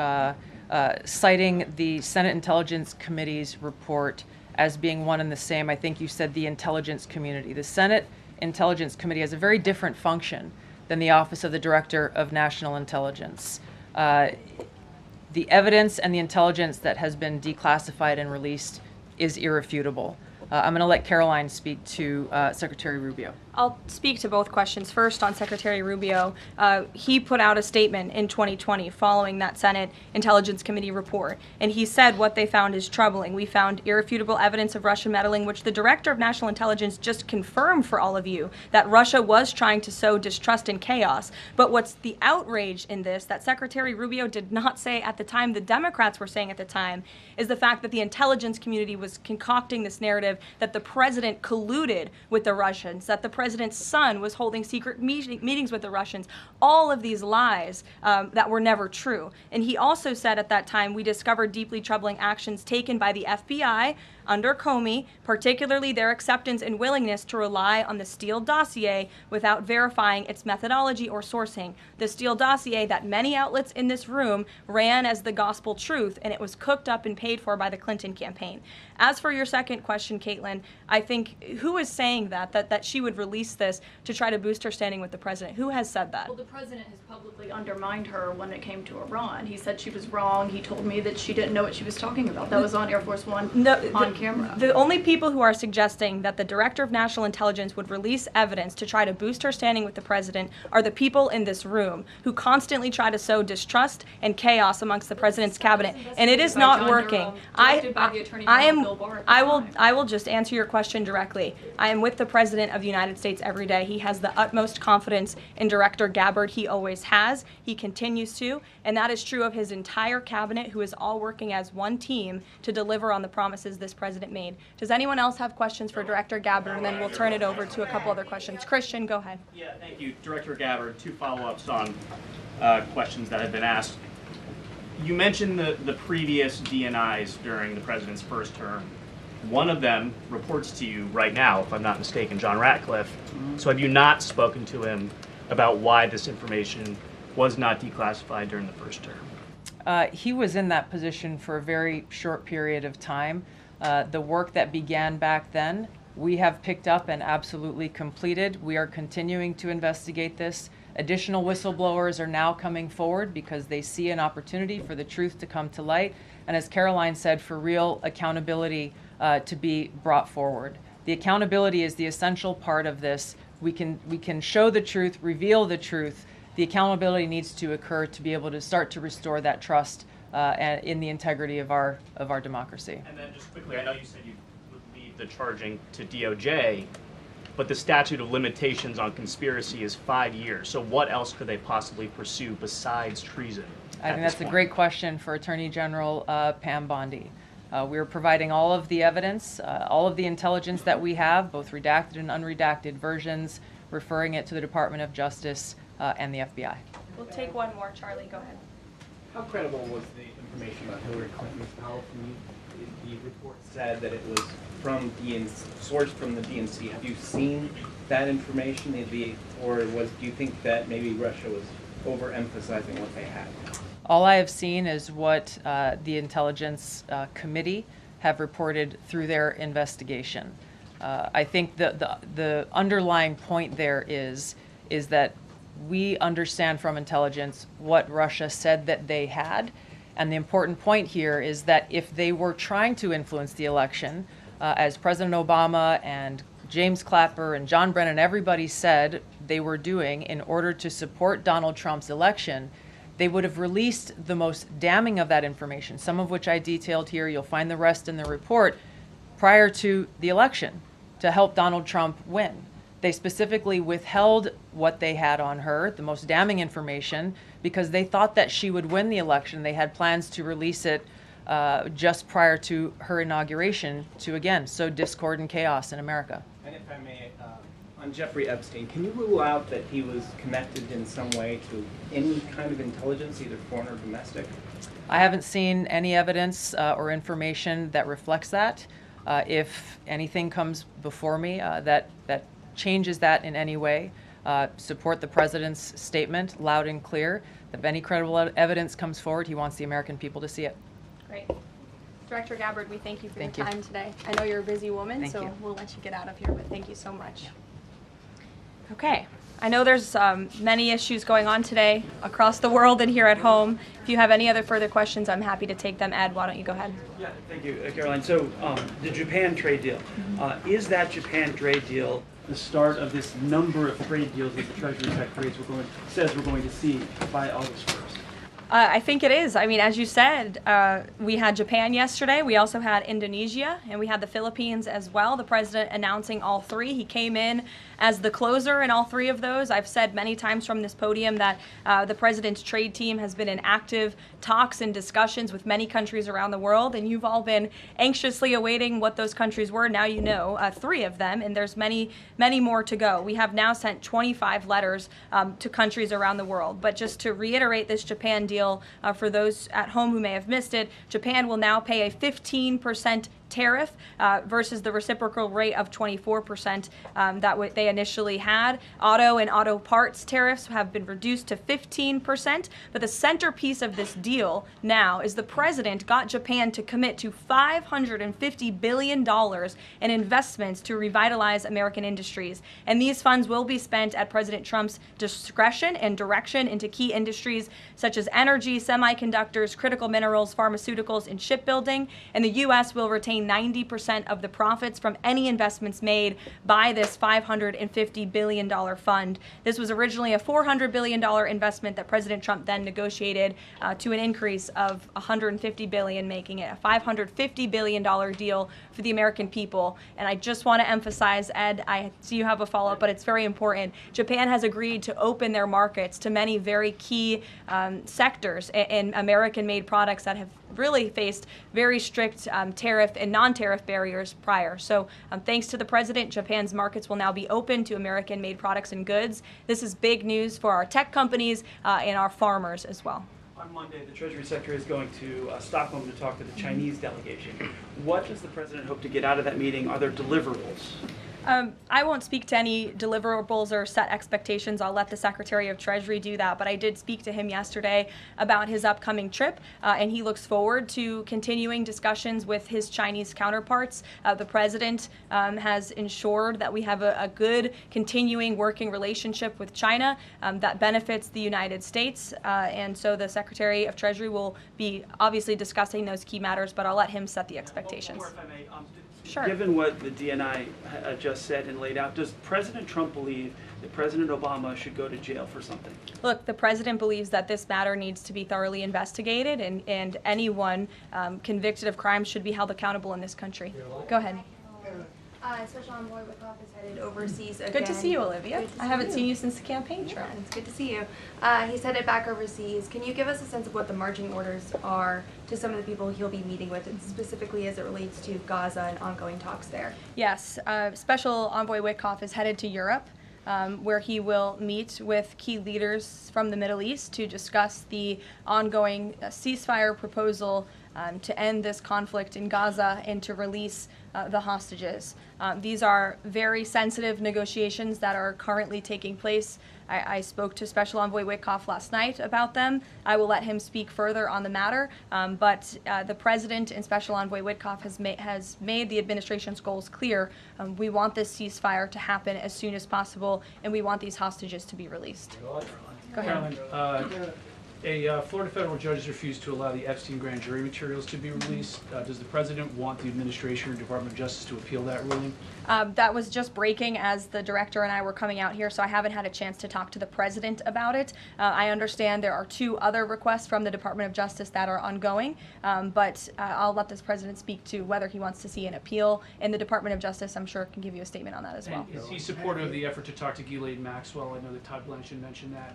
citing the Senate Intelligence Committee's report as being one and the same. I think you said the intelligence community. The Senate Intelligence Committee has a very different function than the Office of the Director of National Intelligence. The evidence and the intelligence that has been declassified and released is irrefutable. I'm going to let Caroline speak to Secretary Rubio. I'll speak to both questions. First, on Secretary Rubio, he put out a statement in 2020 following that Senate Intelligence Committee report, and he said what they found is troubling. We found irrefutable evidence of Russian meddling, which the Director of National Intelligence just confirmed for all of you, that Russia was trying to sow distrust and chaos. But what's the outrage in this, that Secretary Rubio did not say at the time, the Democrats were saying at the time, is the fact that the intelligence community was concocting this narrative that the president colluded with the Russians, that the president's son was holding secret meetings with the Russians, all of these lies that were never true. And he also said at that time, we discovered deeply troubling actions taken by the FBI under Comey, particularly their acceptance and willingness to rely on the Steele dossier without verifying its methodology or sourcing. The Steele dossier that many outlets in this room ran as the gospel truth, and it was cooked up and paid for by the Clinton campaign. As for your second question, Caitlin, I think, who is saying that she would release this to try to boost her standing with the president? Who has said that? Well, the president has publicly undermined her when it came to Iran. He said she was wrong. He told me that she didn't know what she was talking about. That was on Air Force One on camera. The only people who are suggesting that the Director of National Intelligence would release evidence to try to boost her standing with the president are the people in this room who constantly try to sow distrust and chaos amongst the president's cabinet, and it is not working. I will just answer your question directly. I am with the President of the United States every day. He has the utmost confidence in Director Gabbard. He always has. He continues to, and that is true of his entire cabinet, who is all working as one team to deliver on the promises this president made. Does anyone else have questions for Director Gabbard? And then we'll turn it over to a couple other questions. Christian, go ahead. Yeah, thank you. Director Gabbard, 2 follow-ups on questions that have been asked. You mentioned the previous DNIs during the president's first term. One of them reports to you right now, if I'm not mistaken, John Ratcliffe. So have you not spoken to him about why this information was not declassified during the first term? He was in that position for a very short period of time. The work that began back then, we have picked up and absolutely completed. We are continuing to investigate this. Additional whistleblowers are now coming forward because they see an opportunity for the truth to come to light. And as Caroline said, for real accountability to be brought forward. The accountability is the essential part of this. We can show the truth, reveal the truth. The accountability needs to occur to be able to start to restore that trust in the integrity of our democracy. And then just quickly, I know you said you would leave the charging to DOJ, but the statute of limitations on conspiracy is 5 years. So what else could they possibly pursue besides treason? I think that's a great question for Attorney General Pam Bondi. We're providing all of the evidence, all of the intelligence that we have, both redacted and unredacted versions, referring it to the Department of Justice and the FBI. We'll take one more. Charlie, go ahead. How credible was the information about Hillary Clinton's health? The report said that it was from sourced from the DNC. Have you seen that information, or do you think that maybe Russia was overemphasizing what they had? All I have seen is what the Intelligence Committee have reported through their investigation. I think the underlying point there is that we understand from intelligence what Russia said that they had. And the important point here is that if they were trying to influence the election, as President Obama and James Clapper and John Brennan, everybody said they were doing in order to support Donald Trump's election, they would have released the most damning of that information, some of which I detailed here. You'll find the rest in the report, prior to the election to help Donald Trump win. They specifically withheld what they had on her, the most damning information, because they thought that she would win the election. They had plans to release it just prior to her inauguration to, again, sow discord and chaos in America. And if I may, on Jeffrey Epstein, can you rule out that he was connected in some way to any kind of intelligence, either foreign or domestic? I haven't seen any evidence or information that reflects that. If anything comes before me that changes that in any way, support the president's statement loud and clear. If any credible evidence comes forward, he wants the American people to see it. Great. Director Gabbard, we thank you for your time today. I know you're a busy woman, so we'll let you get out of here, but thank you so much. Okay. I know there's many issues going on today across the world and here at home. If you have any other further questions, I'm happy to take them. Ed, why don't you go ahead? Yeah, thank you, Caroline. So the Japan trade deal, is that Japan trade deal the start of this number of trade deals that the Treasury Secretary says we're going to see by August 1st? I think it is. I mean, as you said, we had Japan yesterday. We also had Indonesia, and we had the Philippines as well. The president announcing all three. He came in as the closer in all three of those. I've said many times from this podium that the president's trade team has been in active talks and discussions with many countries around the world, and you've all been anxiously awaiting what those countries were. Now you know three of them, and there's many, many more to go. We have now sent 25 letters to countries around the world. But just to reiterate this Japan deal, for those at home who may have missed it, Japan will now pay a 15% tariff versus the reciprocal rate of 24% that they initially had. Auto and auto parts tariffs have been reduced to 15%, but the centerpiece of this deal now is the president got Japan to commit to $550 billion in investments to revitalize American industries. And these funds will be spent at President Trump's discretion and direction into key industries such as energy, semiconductors, critical minerals, pharmaceuticals, and shipbuilding. And the U.S. will retain returning 90% of the profits from any investments made by this $550 billion fund. This was originally a $400 billion investment that President Trump then negotiated to an increase of $150 billion, making it a $550 billion deal for the American people. And I just want to emphasize, Ed, I see you have a follow-up, but it's very important. Japan has agreed to open their markets to many very key sectors in American-made products that have really faced very strict tariff and non-tariff barriers prior. So thanks to the president, Japan's markets will now be open to American-made products and goods. This is big news for our tech companies and our farmers as well. On Monday, the Treasury Secretary is going to Stockholm to talk to the Chinese delegation. What does the president hope to get out of that meeting? Are there deliverables? I won't speak to any deliverables or set expectations. I'll let the Secretary of Treasury do that. But I did speak to him yesterday about his upcoming trip, and he looks forward to continuing discussions with his Chinese counterparts. The president has ensured that we have a good continuing working relationship with China that benefits the United States. And so the Secretary of Treasury will be obviously discussing those key matters, but I'll let him set the expectations. One more, if I may. Sure. Given what the DNI just said and laid out, does President Trump believe that President Obama should go to jail for something? Look, the president believes that this matter needs to be thoroughly investigated, and anyone convicted of crime should be held accountable in this country. Go ahead. Special Envoy Wickoff is headed overseas again. Good to see you, Olivia. I haven't seen you since the campaign trail. Yeah, it's good to see you. He's headed back overseas. Can you give us a sense of what the marching orders are to some of the people he'll be meeting with, and specifically as it relates to Gaza and ongoing talks there? Yes, Special Envoy Wickoff is headed to Europe, where he will meet with key leaders from the Middle East to discuss the ongoing ceasefire proposal to end this conflict in Gaza and to release the hostages. These are very sensitive negotiations that are currently taking place. I spoke to Special Envoy Wickoff last night about them. I will let him speak further on the matter, but the President and Special Envoy Wickoff has made the administration's goals clear. We want this ceasefire to happen as soon as possible, and we want these hostages to be released. Go ahead. Carolyn, a Florida federal judge has refused to allow the Epstein grand jury materials to be released. Does the president want the administration or Department of Justice to appeal that ruling? That was just breaking as the director and I were coming out here, so I haven't had a chance to talk to the president about it. I understand there are 2 other requests from the Department of Justice that are ongoing, but I'll let this president speak to whether he wants to see an appeal, and the Department of Justice, I'm sure, can give you a statement on that as well. And is he supportive of the effort to talk to Ghislaine Maxwell? I know that Todd Blanchard mentioned that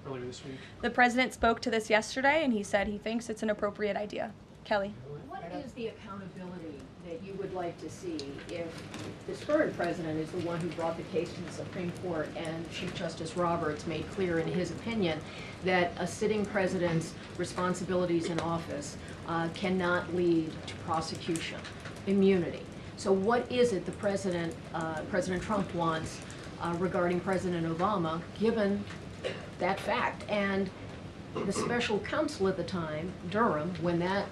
earlier this week. The president spoke to this yesterday, and he said he thinks it's an appropriate idea. Kelly. What is the accountability that you would like to see if this current president is the one who brought the case to the Supreme Court and Chief Justice Roberts made clear in his opinion that a sitting president's responsibilities in office cannot lead to prosecution, immunity? So what is it the President Trump wants regarding President Obama, given that fact? And the special counsel at the time, Durham, when that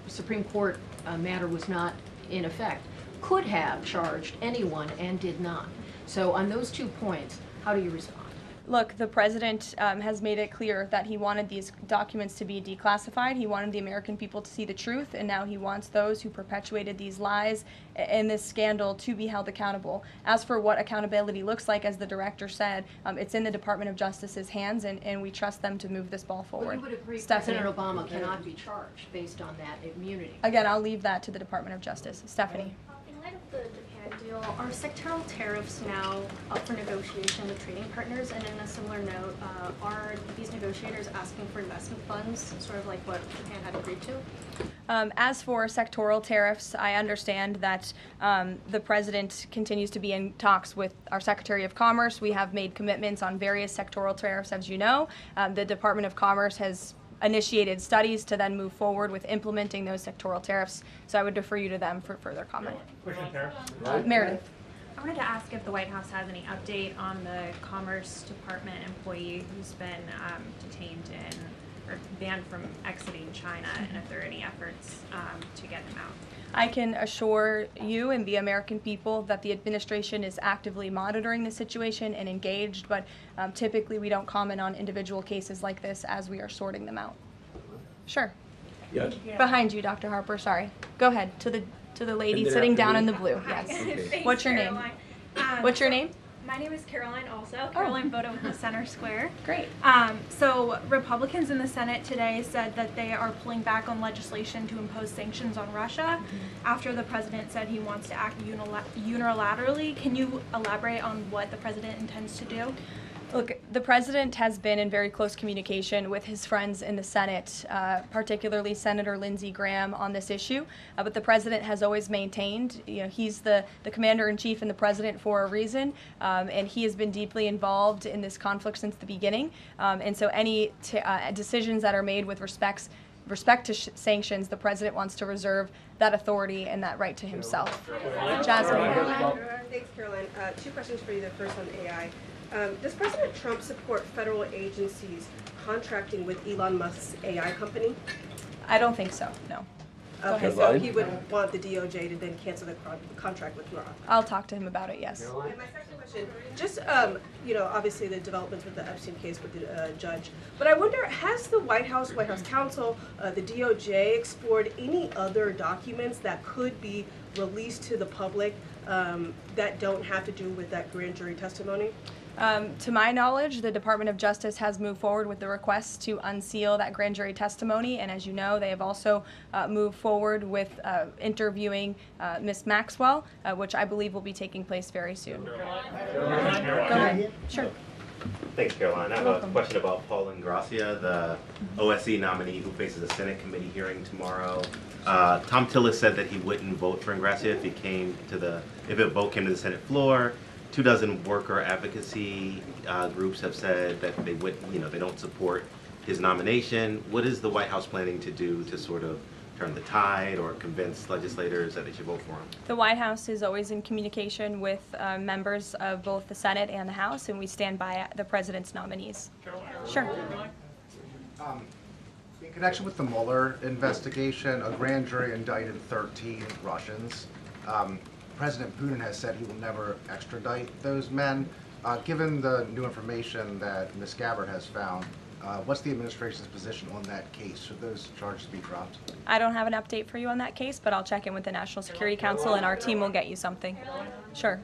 Supreme Court matter was not in effect, could have charged anyone and did not. So on those 2 points, how do you respond? Look, the president has made it clear that he wanted these documents to be declassified. He wanted the American people to see the truth, and now he wants those who perpetuated these lies and this scandal to be held accountable. As for what accountability looks like, as the director said, it's in the Department of Justice's hands, and we trust them to move this ball forward. But you would agree Stephanie. President Obama cannot be charged based on that immunity? Again, I'll leave that to the Department of Justice. Stephanie. In light of the Japan deal, are sectoral tariffs now up for negotiation with trading partners? And in a similar note, are these negotiators asking for investment funds, sort of like what Japan had agreed to? As for sectoral tariffs, I understand that the president continues to be in talks with our Secretary of Commerce. We have made commitments on various sectoral tariffs, as you know. The Department of Commerce has initiated studies to then move forward with implementing those sectoral tariffs. So I would defer you to them for further comment. Meredith. I wanted to ask if the White House has any update on the Commerce Department employee who's been detained or banned from exiting China, and if there are any efforts to get him out. I can assure you and the American people that the administration is actively monitoring the situation and engaged, but typically we don't comment on individual cases like this as we are sorting them out. Sure. Yes. Behind you, Dr. Harper, sorry. Go ahead, to the To the lady sitting down in the blue, yes. Thanks, What's your name? What's your name? My name is Caroline also. Caroline Boda with the Center Square. Great. So Republicans in the Senate today said that they are pulling back on legislation to impose sanctions on Russia after the president said he wants to act unilaterally. Can you elaborate on what the president intends to do? Look, the president has been in very close communication with his friends in the Senate, particularly Senator Lindsey Graham, on this issue. But the president has always maintained, he's the commander-in-chief and the president for a reason, and he has been deeply involved in this conflict since the beginning. And so any decisions that are made with respect to sanctions, the president wants to reserve that authority and that right to himself. Jasmine. Thanks, Caroline. Two questions for you. The first on AI. Does President Trump support federal agencies contracting with Elon Musk's AI company? I don't think so, no. Okay, so he would want the DOJ to then cancel the contract with Grok. I'll talk to him about it, yes. And my second question, just, obviously the developments with the Epstein case with the judge, but I wonder, has the White House counsel, the DOJ explored any other documents that could be released to the public that don't have to do with that grand jury testimony? To my knowledge, the Department of Justice has moved forward with the request to unseal that grand jury testimony, and as you know, they have also moved forward with interviewing Ms. Maxwell, which I believe will be taking place very soon. Go ahead. Sure. Thanks, Caroline. I have a question about Paul Ingracia, the OSC nominee who faces a Senate committee hearing tomorrow. Tom Tillis said that he wouldn't vote for Ingracia if a vote came to the Senate floor. 24 worker advocacy groups have said that they don't support his nomination. What is the White House planning to do to sort of turn the tide or convince legislators that they should vote for him? The White House is always in communication with members of both the Senate and the House, and we stand by the president's nominees. Sure. In connection with the Mueller investigation, a grand jury indicted 13 Russians. President Putin has said he will never extradite those men. Given the new information that Ms. Gabbard has found, what's the administration's position on that case? Should those charges be dropped? I don't have an update for you on that case, but I'll check in with the National Security Council and our team will get you something. Sure.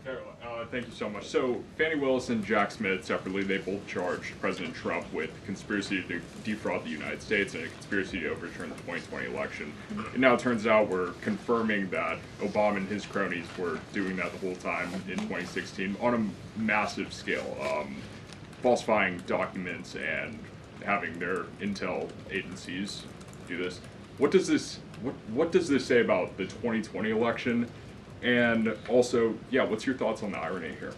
Thank you so much. So Fannie Willis and Jack Smith separately, they both charged President Trump with conspiracy to defraud the United States and a conspiracy to overturn the 2020 election. It now turns out we're confirming that Obama and his cronies were doing that the whole time in 2016 on a massive scale, falsifying documents and having their intel agencies do this. What does this say about the 2020 election? And also, what's your thoughts on the irony here?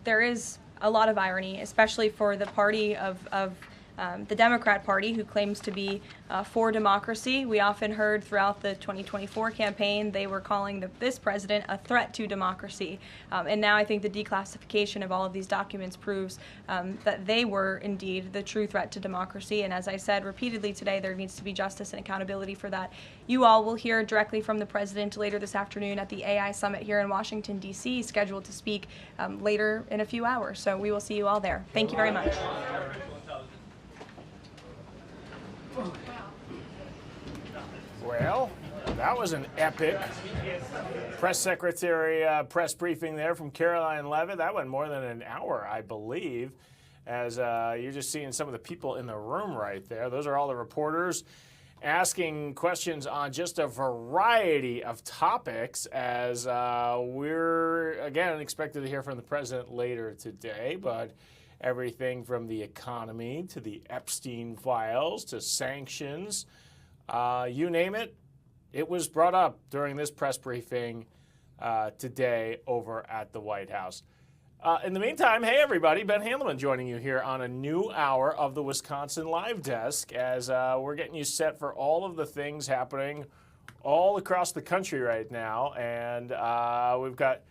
There is a lot of irony, especially for the party of the Democrat Party, who claims to be for democracy. We often heard throughout the 2024 campaign they were calling this president a threat to democracy. And now I think the declassification of all of these documents proves that they were indeed the true threat to democracy. And as I said repeatedly today, there needs to be justice and accountability for that. You all will hear directly from the president later this afternoon at the AI Summit here in Washington, D.C., scheduled to speak later in a few hours. So we will see you all there. Thank you very much. Well, that was an epic press secretary press briefing there from Caroline Levitt. That went more than an hour, I believe, as you're just seeing some of the people in the room right there. Those are all the reporters asking questions on just a variety of topics, as we're, again, expected to hear from the president later today, but everything from the economy to the Epstein files to sanctions, you name it, it was brought up during this press briefing today over at the White House. In the meantime, hey everybody, Ben Handelman joining you here on a new hour of the Wisconsin Live Desk, as we're getting you set for all of the things happening all across the country right now. And we've got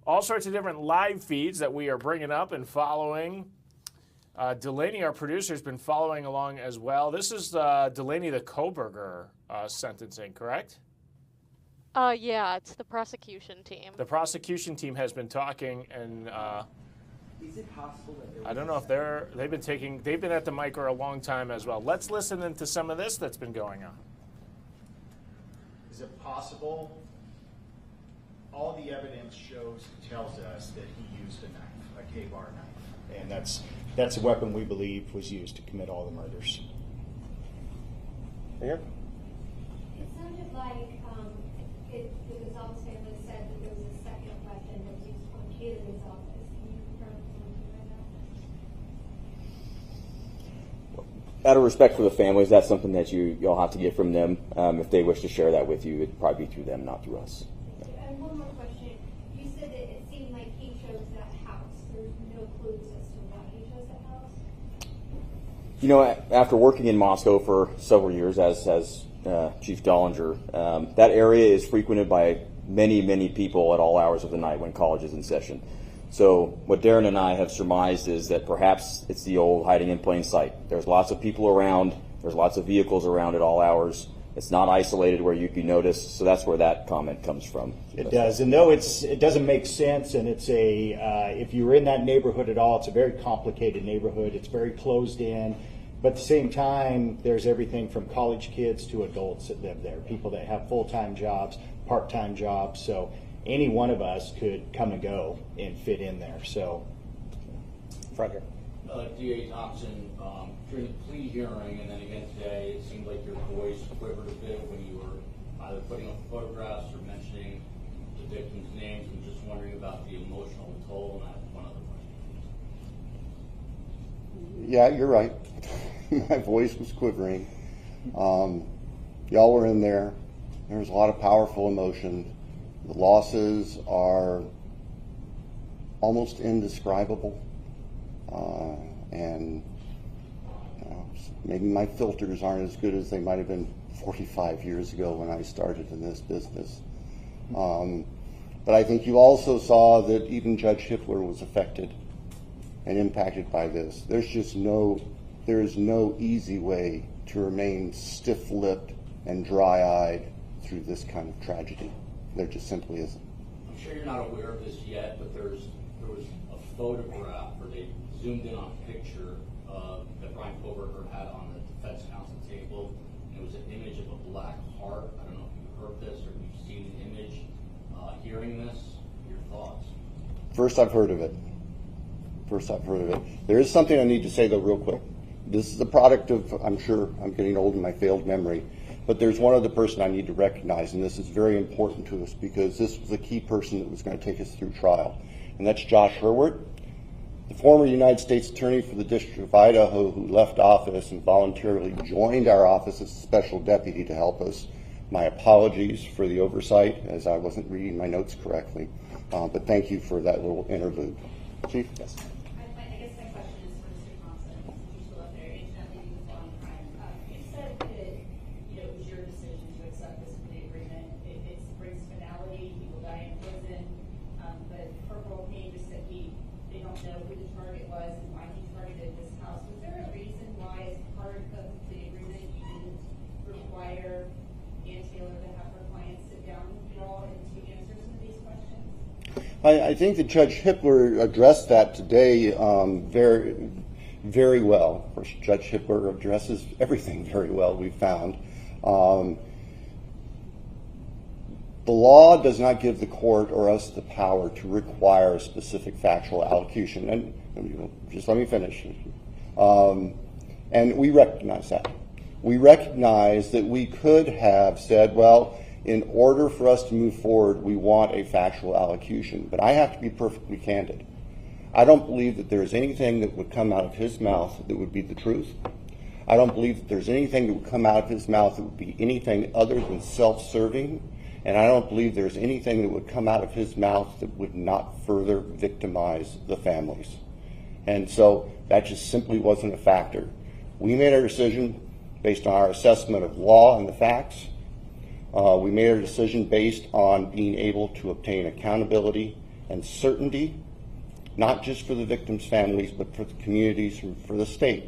all sorts of different live feeds that we are bringing up and following. Delaney, our producer, has been following along as well. This is Delaney, the Kohberger sentencing, correct? Yeah, it's the prosecution team. The prosecution team has been talking, and is it possible that I don't know if they've been at the mic for a long time as well. Let's listen into some of this that's been going on. Is it possible all the evidence tells us that he used a knife, a K-bar knife, and that's a weapon we believe was used to commit all the murders. Here. It sounded like the Gonzalez family said that there was a second weapon that was used on Kaylee's office. Can you confirm something like that? Out of respect for the families, that's something that you'll have to get from them. If they wish to share that with you, it'd probably be through them, not through us. And one more question. You said that it seemed like he chose that house. There's no clues as to why he chose that house? You know, after working in Moscow for several years as Chief Dollinger, that area is frequented by many, many people at all hours of the night when college is in session. So what Darren and I have surmised is that perhaps it's the old hiding in plain sight. There's lots of people around. There's lots of vehicles around at all hours. It's not isolated where you can notice. So that's where that comment comes from. It does, and though it doesn't make sense, and it's if you're in that neighborhood at all, it's a very complicated neighborhood. It's very closed in. But at the same time, there's everything from college kids to adults that live there, people that have full-time jobs, part-time jobs. So any one of us could come and go and fit in there. So, Frederick. DA Thompson, during the plea hearing and then again today, it seemed like your voice quivered a bit when you were either putting up photographs or mentioning the victims' names. I'm just wondering about the emotional toll, and I have one other question. Yeah, you're right. My voice was quivering. Y'all were in there. There was a lot of powerful emotion. The losses are almost indescribable. And maybe my filters aren't as good as they might have been 45 years ago when I started in this business. But I think you also saw that even Judge Hippler was affected and impacted by this. There is no easy way to remain stiff-lipped and dry-eyed through this kind of tragedy. There just simply isn't. I'm sure you're not aware of this yet, but there was a photograph, or they zoomed in on a picture that Brian Kohberger had on the defense counsel table. And it was an image of a black heart. I don't know if you've heard this or if you've seen the image. Hearing this, your thoughts? First I've heard of it. There is something I need to say, though, real quick. This is a product of, I'm sure I'm getting old in my failed memory, but there's one other person I need to recognize, and this is very important to us because this was a key person that was going to take us through trial, and that's Josh Hurwitz, the former United States Attorney for the District of Idaho who left office and voluntarily joined our office as a special deputy to help us. My apologies for the oversight, as I wasn't reading my notes correctly, but thank you for that little interlude. Chief? Yes. I guess my question is for Mr. Thompson, since you're still up there, incidentally, you was on crime. You said that it was your decision to accept this plea agreement. It brings finality, he will die in prison, but Corporal Payne just said they don't know who the target was and why he targeted this house. Was there a reason why, as part of the plea agreement, you didn't require Ann Taylor to have her clients sit down with you all and to answer some of these questions? I think that Judge Hippler addressed that today very, very well. Of course, Judge Hippler addresses everything very well, we found. The law does not give the court or us the power to require a specific factual allocution. And just let me finish. And we recognize that. We recognize that we could have said, well, in order for us to move forward, we want a factual allocution. But I have to be perfectly candid. I don't believe that there's anything that would come out of his mouth that would be the truth. I don't believe that there's anything that would come out of his mouth that would be anything other than self-serving. And I don't believe there's anything that would come out of his mouth that would not further victimize the families. And so that just simply wasn't a factor. We made our decision based on our assessment of law and the facts. We made our decision based on being able to obtain accountability and certainty, not just for the victims' families, but for the communities and for the state.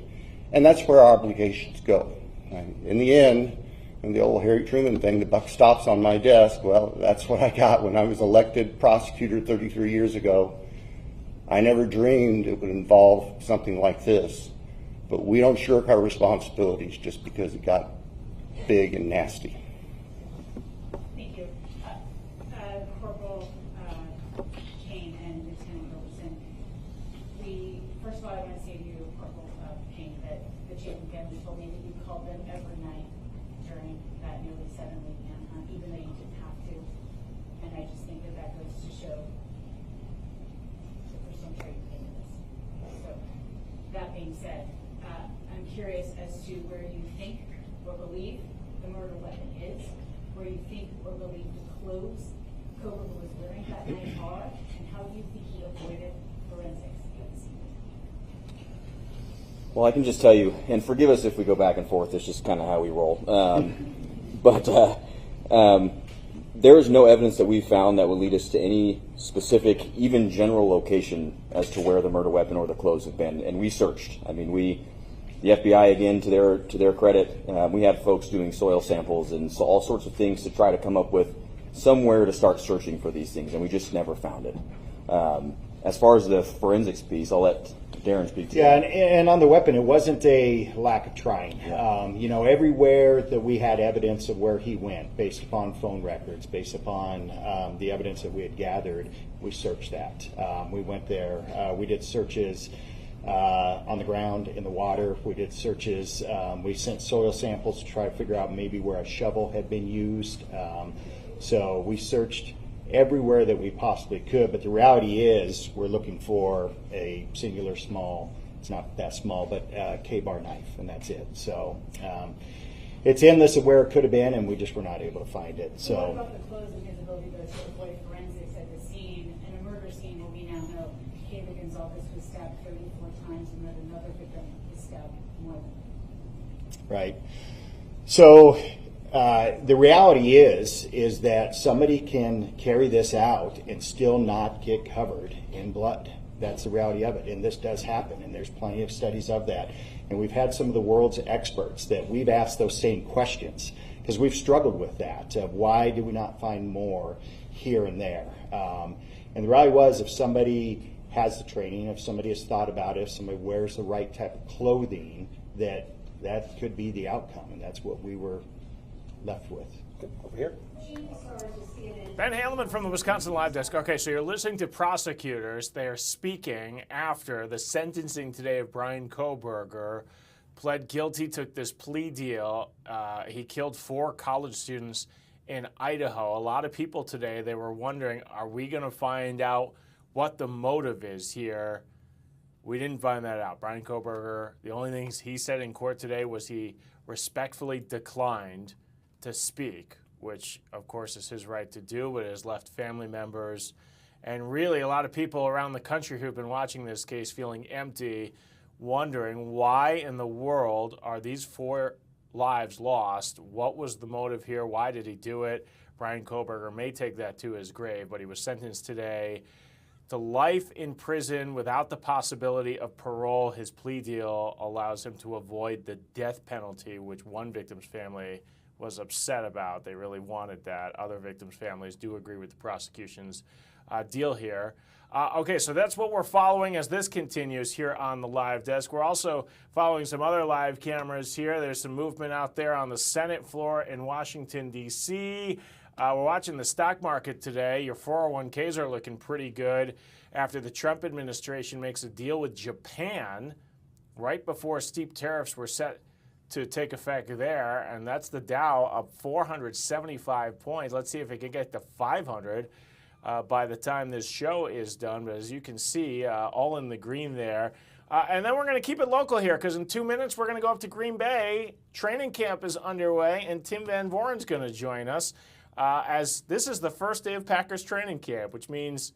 And that's where our obligations go. In the end, in the old Harry Truman thing, the buck stops on my desk. Well, that's what I got when I was elected prosecutor 33 years ago. I never dreamed it would involve something like this. But we don't shirk our responsibilities just because it got big and nasty. Thank you. Corporal told me that you called them every night during that nearly 7-week manhunt, even though you didn't have to. And I just think that goes to show that there's some trade in this. So, that being said, I'm curious as to where you think or believe the murder weapon is, where you think or believe the clothes Kohberger was wearing that night are, and how you think he avoided forensics at the scene. Well, I can just tell you, and forgive us if we go back and forth, it's just kind of how we roll. There is no evidence that we've found that would lead us to any specific, even general location as to where the murder weapon or the clothes have been. And we searched. I mean, the FBI, again, to their credit, we had folks doing soil samples and so all sorts of things to try to come up with somewhere to start searching for these things, and we just never found it. As far as the forensics piece, I'll let Darren speak to that. that. And on the weapon, it wasn't a lack of trying. Everywhere that we had evidence of where he went, based upon phone records, based upon the evidence that we had gathered, we searched that. We went there. We did searches on the ground, in the water. We did searches. We sent soil samples to try to figure out maybe where a shovel had been used. So we searched everywhere that we possibly could, but the reality is we're looking for a singular small, it's not that small, but K-bar knife, and that's it. So it's endless of where it could have been, and we just were not able to find it. So what about the clothes and his ability to avoid forensics at the scene, in a murder scene where we now know Kayla Gonzalez was stabbed 34 times and that another victim was stabbed more than right. So the reality is that somebody can carry this out and still not get covered in blood. That's the reality of it, and this does happen, and there's plenty of studies of that. And we've had some of the world's experts that we've asked those same questions, because we've struggled with that. Why do we not find more here and there? And the reality was, if somebody has the training, if somebody has thought about it, if somebody wears the right type of clothing, that could be the outcome, and that's what we were left with. Over here. Ben Haleman from the Wisconsin Live Desk. Okay, so you're listening to prosecutors. They are speaking after the sentencing today of Brian Kohberger. Pled guilty, took this plea deal. He killed 4 college students in Idaho. A lot of people today, they were wondering, are we going to find out what the motive is here? We didn't find that out. Brian Kohberger, the only things he said in court today was he respectfully declined to speak, which of course is his right to do, but it has left family members and really a lot of people around the country who've been watching this case feeling empty, wondering why in the world are these 4 lives lost? What was the motive here? Why did he do it? Brian Kohberger may take that to his grave, but he was sentenced today to life in prison without the possibility of parole. His plea deal allows him to avoid the death penalty, which one victim's family was upset about. They really wanted that. Other victims' families do agree with the prosecution's deal here. Okay, so that's what we're following as this continues here on the Live Desk. We're also following some other live cameras here. There's some movement out there on the Senate floor in Washington, D.C. We're watching the stock market today. Your 401ks are looking pretty good after the Trump administration makes a deal with Japan right before steep tariffs were set to take effect there, and that's the Dow up 475 points. Let's see if it can get to 500 by the time this show is done. But as you can see, all in the green there. And then we're going to keep it local here because in 2 minutes we're going to go up to Green Bay. Training camp is underway, and Tim Van Voren's going to join us as this is the first day of Packers training camp, which means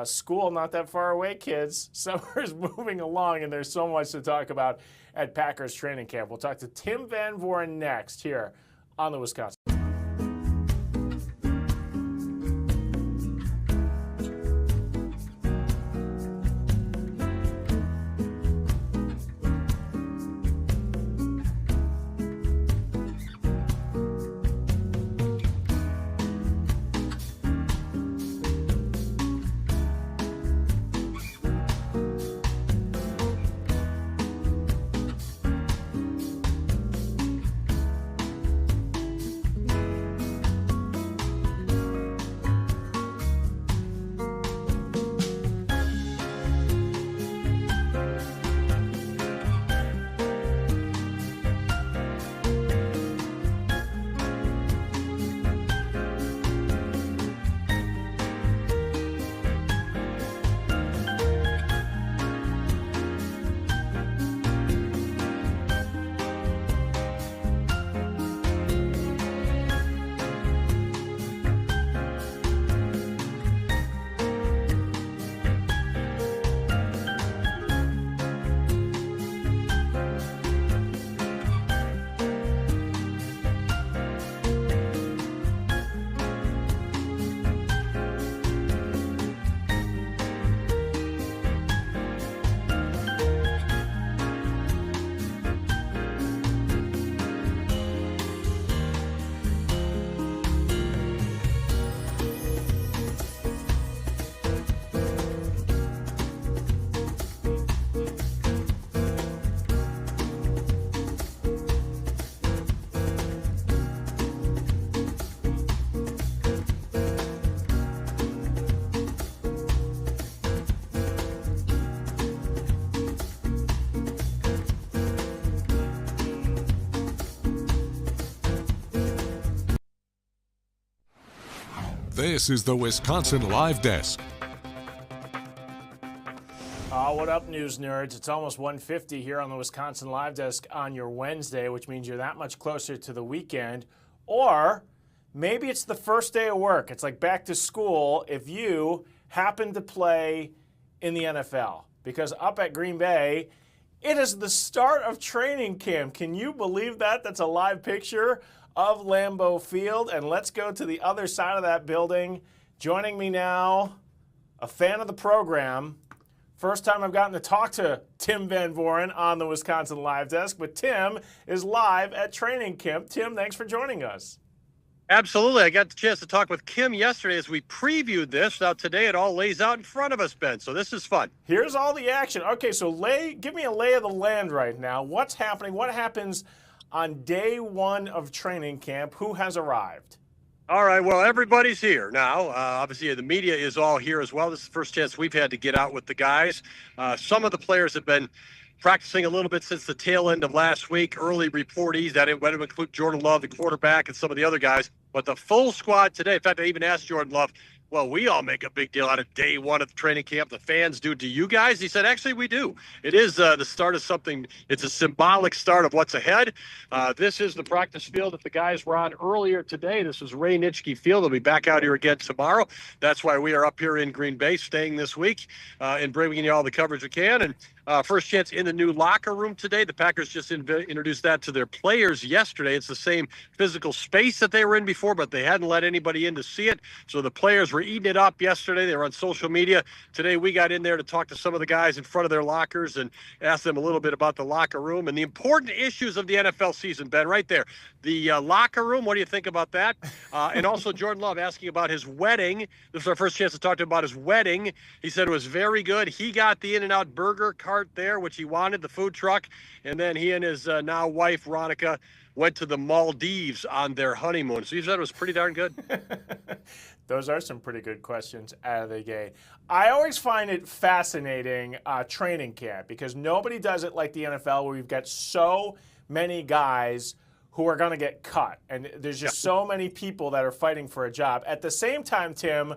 school not that far away, kids. Summer's moving along, and there's so much to talk about at Packers training camp. We'll talk to Tim Van Voren next here on the Wisconsin. This is the Wisconsin Live Desk. What up, news nerds? It's almost 1:50 here on the Wisconsin Live Desk on your Wednesday, which means you're that much closer to the weekend. Or maybe it's the first day of work. It's like back to school if you happen to play in the NFL. Because up at Green Bay, it is the start of training camp. Can you believe that? That's a live picture of Lambeau Field. And let's go to the other side of that building. Joining me now, a fan of the program. First time I've gotten to talk to Tim Van Voren on the Wisconsin Live Desk, but Tim is live at training camp. Tim, thanks for joining us. Absolutely. I got the chance to talk with Kim yesterday as we previewed this. Now today it all lays out in front of us, Ben, so this is fun. Here's all the action. Okay, so give me a lay of the land right now. What's happening? What happens on day one of training camp? Who has arrived? All right, well, everybody's here now. Obviously, the media is all here as well. This is the first chance we've had to get out with the guys. Some of the players have been practicing a little bit since the tail end of last week. Early reportees, that would include Jordan Love, the quarterback, and some of the other guys. But the full squad today, in fact, I even asked Jordan Love, well, we all make a big deal out of day one of the training camp. The fans do. Do you guys? He said, actually, we do. It is the start of something. It's a symbolic start of what's ahead. This is the practice field that the guys were on earlier today. This is Ray Nitschke Field. They'll be back out here again tomorrow. That's why we are up here in Green Bay, staying this week and bringing you all the coverage we can. And first chance in the new locker room today. The Packers just introduced that to their players yesterday. It's the same physical space that they were in before, but they hadn't let anybody in to see it. So the players were eating it up yesterday. They were on social media. Today we got in there to talk to some of the guys in front of their lockers and ask them a little bit about the locker room and the important issues of the NFL season, Ben, right there. The locker room, what do you think about that? And also Jordan Love asking about his wedding. This is our first chance to talk to him about his wedding. He said it was very good. He got the In-N-Out burger cart there, which he wanted, the food truck. And then he and his now wife, Veronica, went to the Maldives on their honeymoon. So he said it was pretty darn good. Those are some pretty good questions out of the gate. I always find it fascinating, training camp, because nobody does it like the NFL, where we've got so many guys who are going to get cut. And there's just so many people that are fighting for a job. At the same time, Tim,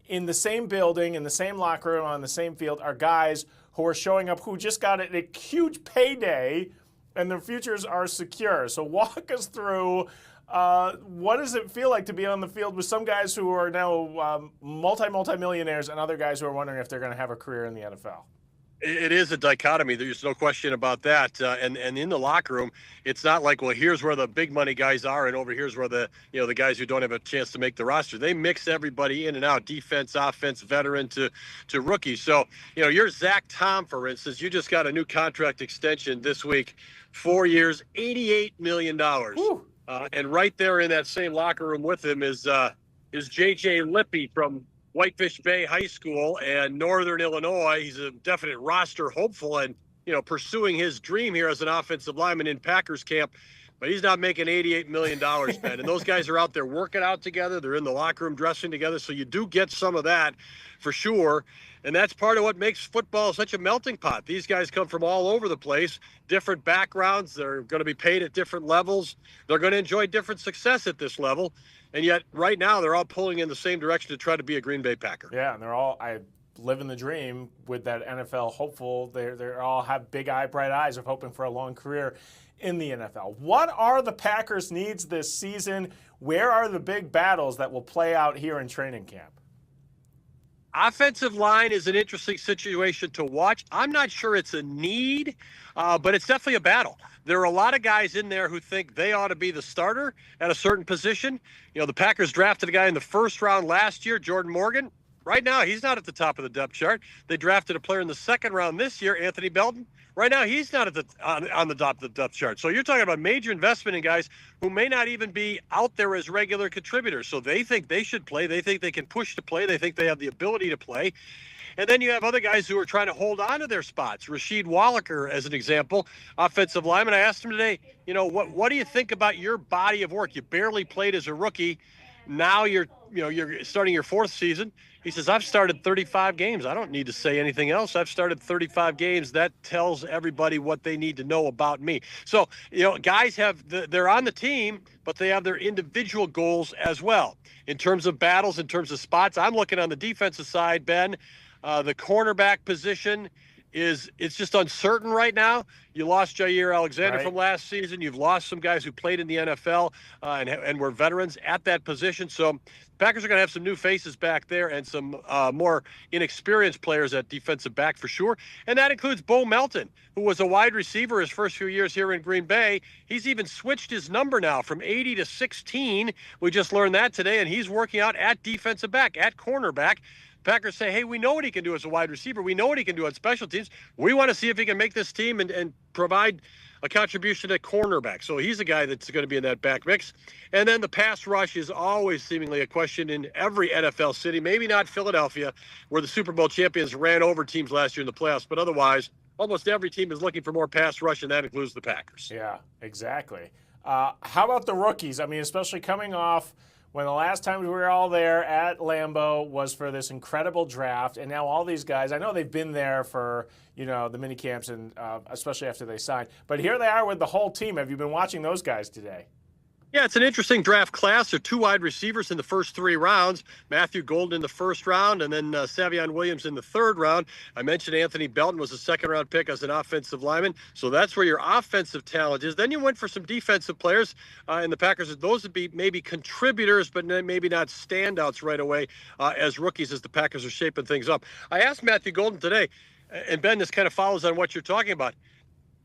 in the same building, in the same locker room, on the same field, are guys who are showing up who just got a huge payday and their futures are secure. So walk us through what does it feel like to be on the field with some guys who are now multi-millionaires and other guys who are wondering if they're going to have a career in the NFL? It is a dichotomy. There's no question about that. And in the locker room, it's not like, well, here's where the big money guys are, and over here's where the guys who don't have a chance to make the roster. They mix everybody in and out, defense, offense, veteran to rookie. So, you're Zach Tom, for instance. You just got a new contract extension this week, 4 years, $88 million. And right there in that same locker room with him is J.J. Lippy from Whitefish Bay High School and Northern Illinois. He's a definite roster hopeful and, pursuing his dream here as an offensive lineman in Packers camp. But he's not making $88 million, Ben. And those guys are out there working out together. They're in the locker room dressing together. So you do get some of that for sure. And that's part of what makes football such a melting pot. These guys come from all over the place, different backgrounds. They're going to be paid at different levels. They're going to enjoy different success at this level. And yet, right now, they're all pulling in the same direction to try to be a Green Bay Packer. Yeah, and they're all living the dream with that NFL hopeful. They all have big bright eyes of hoping for a long career in the NFL. What are the Packers' needs this season? Where are the big battles that will play out here in training camp? Offensive line is an interesting situation to watch. I'm not sure it's a need, but it's definitely a battle. There are a lot of guys in there who think they ought to be the starter at a certain position. The Packers drafted a guy in the first round last year, Jordan Morgan. Right now, he's not at the top of the depth chart. They drafted a player in the second round this year, Anthony Belton. Right now, he's not at on the top of the depth chart. So you're talking about major investment in guys who may not even be out there as regular contributors. So they think they should play. They think they can push to play. They think they have the ability to play. And then you have other guys who are trying to hold on to their spots. Rasheed Wallaker, as an example, offensive lineman. I asked him today, what do you think about your body of work? You barely played as a rookie. Now you're you're starting your fourth season. He says, I've started 35 games. I don't need to say anything else. I've started 35 games. That tells everybody what they need to know about me. So, guys they're on the team, but they have their individual goals as well. In terms of battles, in terms of spots, I'm looking on the defensive side, Ben. The cornerback position it's just uncertain right now. You lost Jair Alexander from last season. You've lost some guys who played in the NFL and were veterans at that position. So Packers are going to have some new faces back there and some more inexperienced players at defensive back for sure. And that includes Bo Melton, who was a wide receiver his first few years here in Green Bay. He's even switched his number now from 80 to 16. We just learned that today, and he's working out at defensive back, at cornerback. Packers say, hey, we know what he can do as a wide receiver. We know what he can do on special teams. We want to see if he can make this team and provide a contribution at cornerback. So he's a guy that's going to be in that back mix. And then the pass rush is always seemingly a question in every NFL city, maybe not Philadelphia, where the Super Bowl champions ran over teams last year in the playoffs, but otherwise, almost every team is looking for more pass rush, and that includes the Packers. Yeah, exactly. How about the rookies? I mean, especially coming off when the last time we were all there at Lambeau was for this incredible draft, and now all these guys, I know they've been there for, the mini camps and especially after they signed, but here they are with the whole team. Have you been watching those guys today? Yeah, it's an interesting draft class. There are 2 wide receivers in the first 3 rounds. Matthew Golden in the first round, and then Savion Williams in the third round. I mentioned Anthony Belton was a second-round pick as an offensive lineman. So that's where your offensive talent is. Then you went for some defensive players in the Packers. Those would be maybe contributors, but maybe not standouts right away as rookies as the Packers are shaping things up. I asked Matthew Golden today, and Ben, this kind of follows on what you're talking about.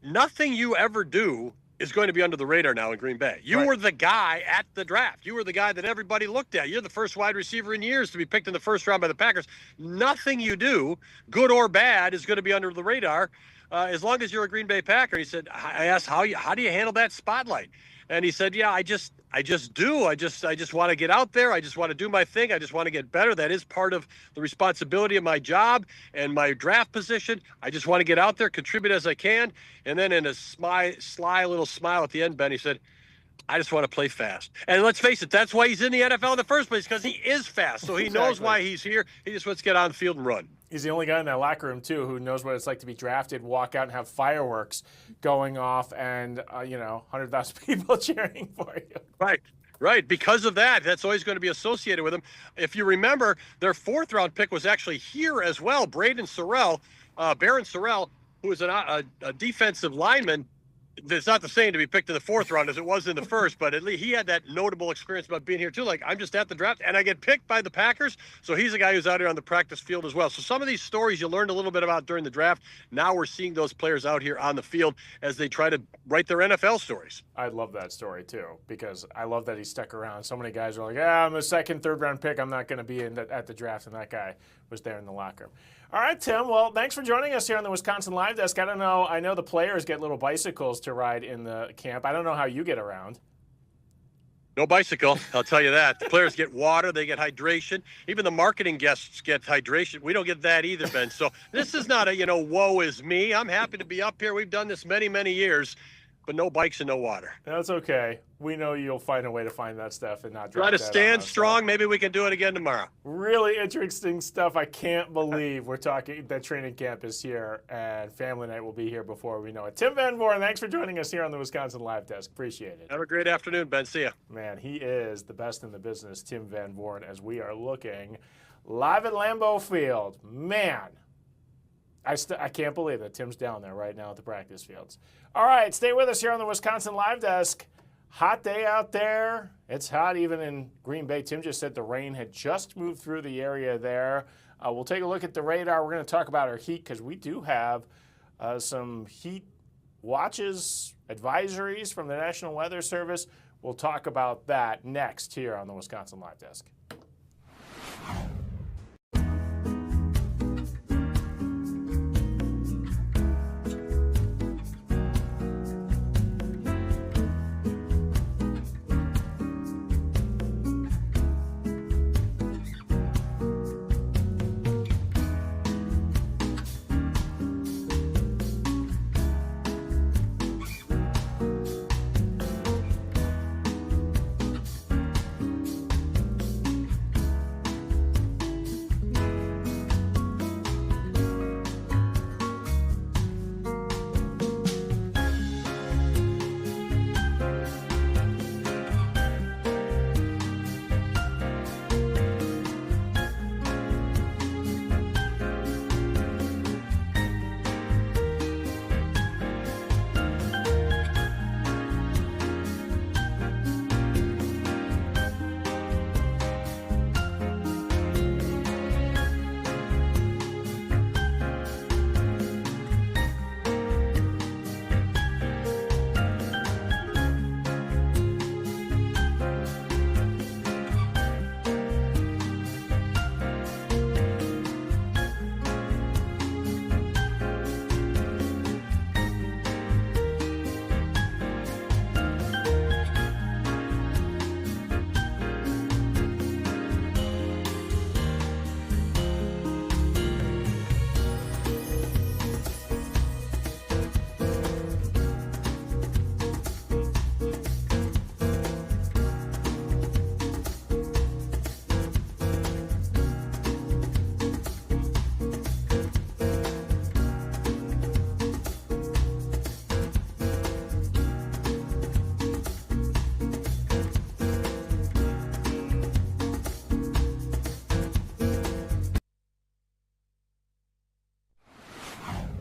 Nothing you ever do is going to be under the radar now in Green Bay. You were the guy at the draft. You were the guy that everybody looked at. You're the first wide receiver in years to be picked in the first round by the Packers. Nothing you do, good or bad, is going to be under the radar as long as you're a Green Bay Packer. He said, I asked, how do you handle that spotlight? And he said, yeah, I just do. I just want to get out there. I just want to do my thing. I just want to get better. That is part of the responsibility of my job and my draft position. I just want to get out there, contribute as I can. And then in a sly little smile at the end, Ben, he said, I just want to play fast. And let's face it, that's why he's in the NFL in the first place, because he is fast. So he knows why he's here. He just wants to get on the field and run. He's the only guy in that locker room, too, who knows what it's like to be drafted, walk out and have fireworks going off and, 100,000 people cheering for you. Right. Because of that, that's always going to be associated with him. If you remember, their 4th-round pick was actually here as well. Baron Sorrell, who is a defensive lineman. It's not the same to be picked in the 4th round as it was in the first, but at least he had that notable experience about being here too. Like, I'm just at the draft and I get picked by the Packers. So he's a guy who's out here on the practice field as well. So some of these stories you learned a little bit about during the draft. Now we're seeing those players out here on the field as they try to write their NFL stories. I love that story too, because I love that he stuck around. So many guys are like, I'm a 2nd, 3rd round pick. I'm not going to be at the draft. And that guy was there in the locker room. All right, Tim. Well, thanks for joining us here on the Wisconsin Live Desk. I know the players get little bicycles to ride in the camp. I don't know how you get around. No bicycle, I'll tell you that. The players get water, they get hydration. Even the marketing guests get hydration. We don't get that either, Ben. So this is not a, woe is me. I'm happy to be up here. We've done this many, many years, but no bikes and no water. That's okay. We know you'll find a way to find that stuff and not drop Try to that stand strong. Maybe we can do it again tomorrow. Really interesting stuff. I can't believe we're talking that training camp is here and family night will be here before we know it. Tim Van Vooren, thanks for joining us here on the Wisconsin Live Desk. Appreciate it. Have a great afternoon, Ben. See ya. Man, he is the best in the business, Tim Van Vooren, as we are looking live at Lambeau Field. Man, I can't believe that Tim's down there right now at the practice fields. All right, stay with us here on the Wisconsin Live Desk. Hot day out there. It's hot even in Green Bay. Tim just said the rain had just moved through the area there. We'll take a look at the radar. We're going to talk about our heat because we do have some heat watches, advisories from the National Weather Service. We'll talk about that next here on the Wisconsin Live Desk.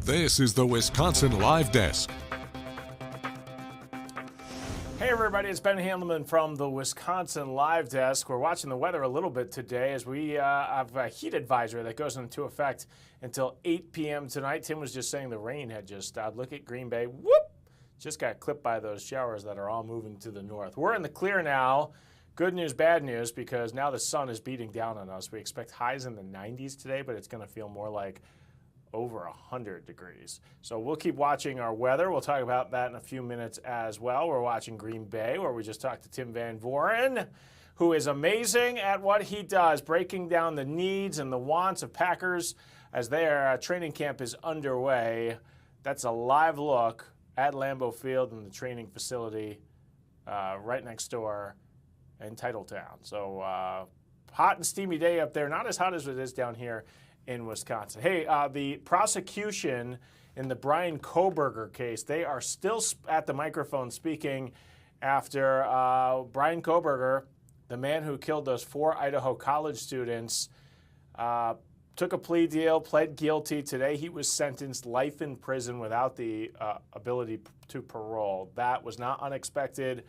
This is the Wisconsin Live Desk. Hey everybody, it's Ben Handelman from the Wisconsin Live Desk. We're watching the weather a little bit today as we have a heat advisory that goes into effect until 8 p.m. tonight. Tim was just saying the rain had just stopped. Look at Green Bay. Whoop! Just got clipped by those showers that are all moving to the north. We're in the clear now. Good news, bad news, because now the sun is beating down on us. We expect highs in the 90s today, but it's going to feel more like over 100 degrees. So we'll keep watching our weather. We'll talk about that in a few minutes as well. We're watching Green Bay, where we just talked to Tim Van Voren, who is amazing at what he does, breaking down the needs and the wants of Packers as their training camp is underway. That's a live look at Lambeau Field and the training facility right next door in Titletown. So hot and steamy day up there, not as hot as it is down here in Wisconsin. Hey, the prosecution in the Brian Kohberger case, they are still at the microphone speaking after Brian Kohberger, the man who killed those 4 Idaho college students, took a plea deal, pled guilty. Today he was sentenced life in prison without the ability to parole. That was not unexpected.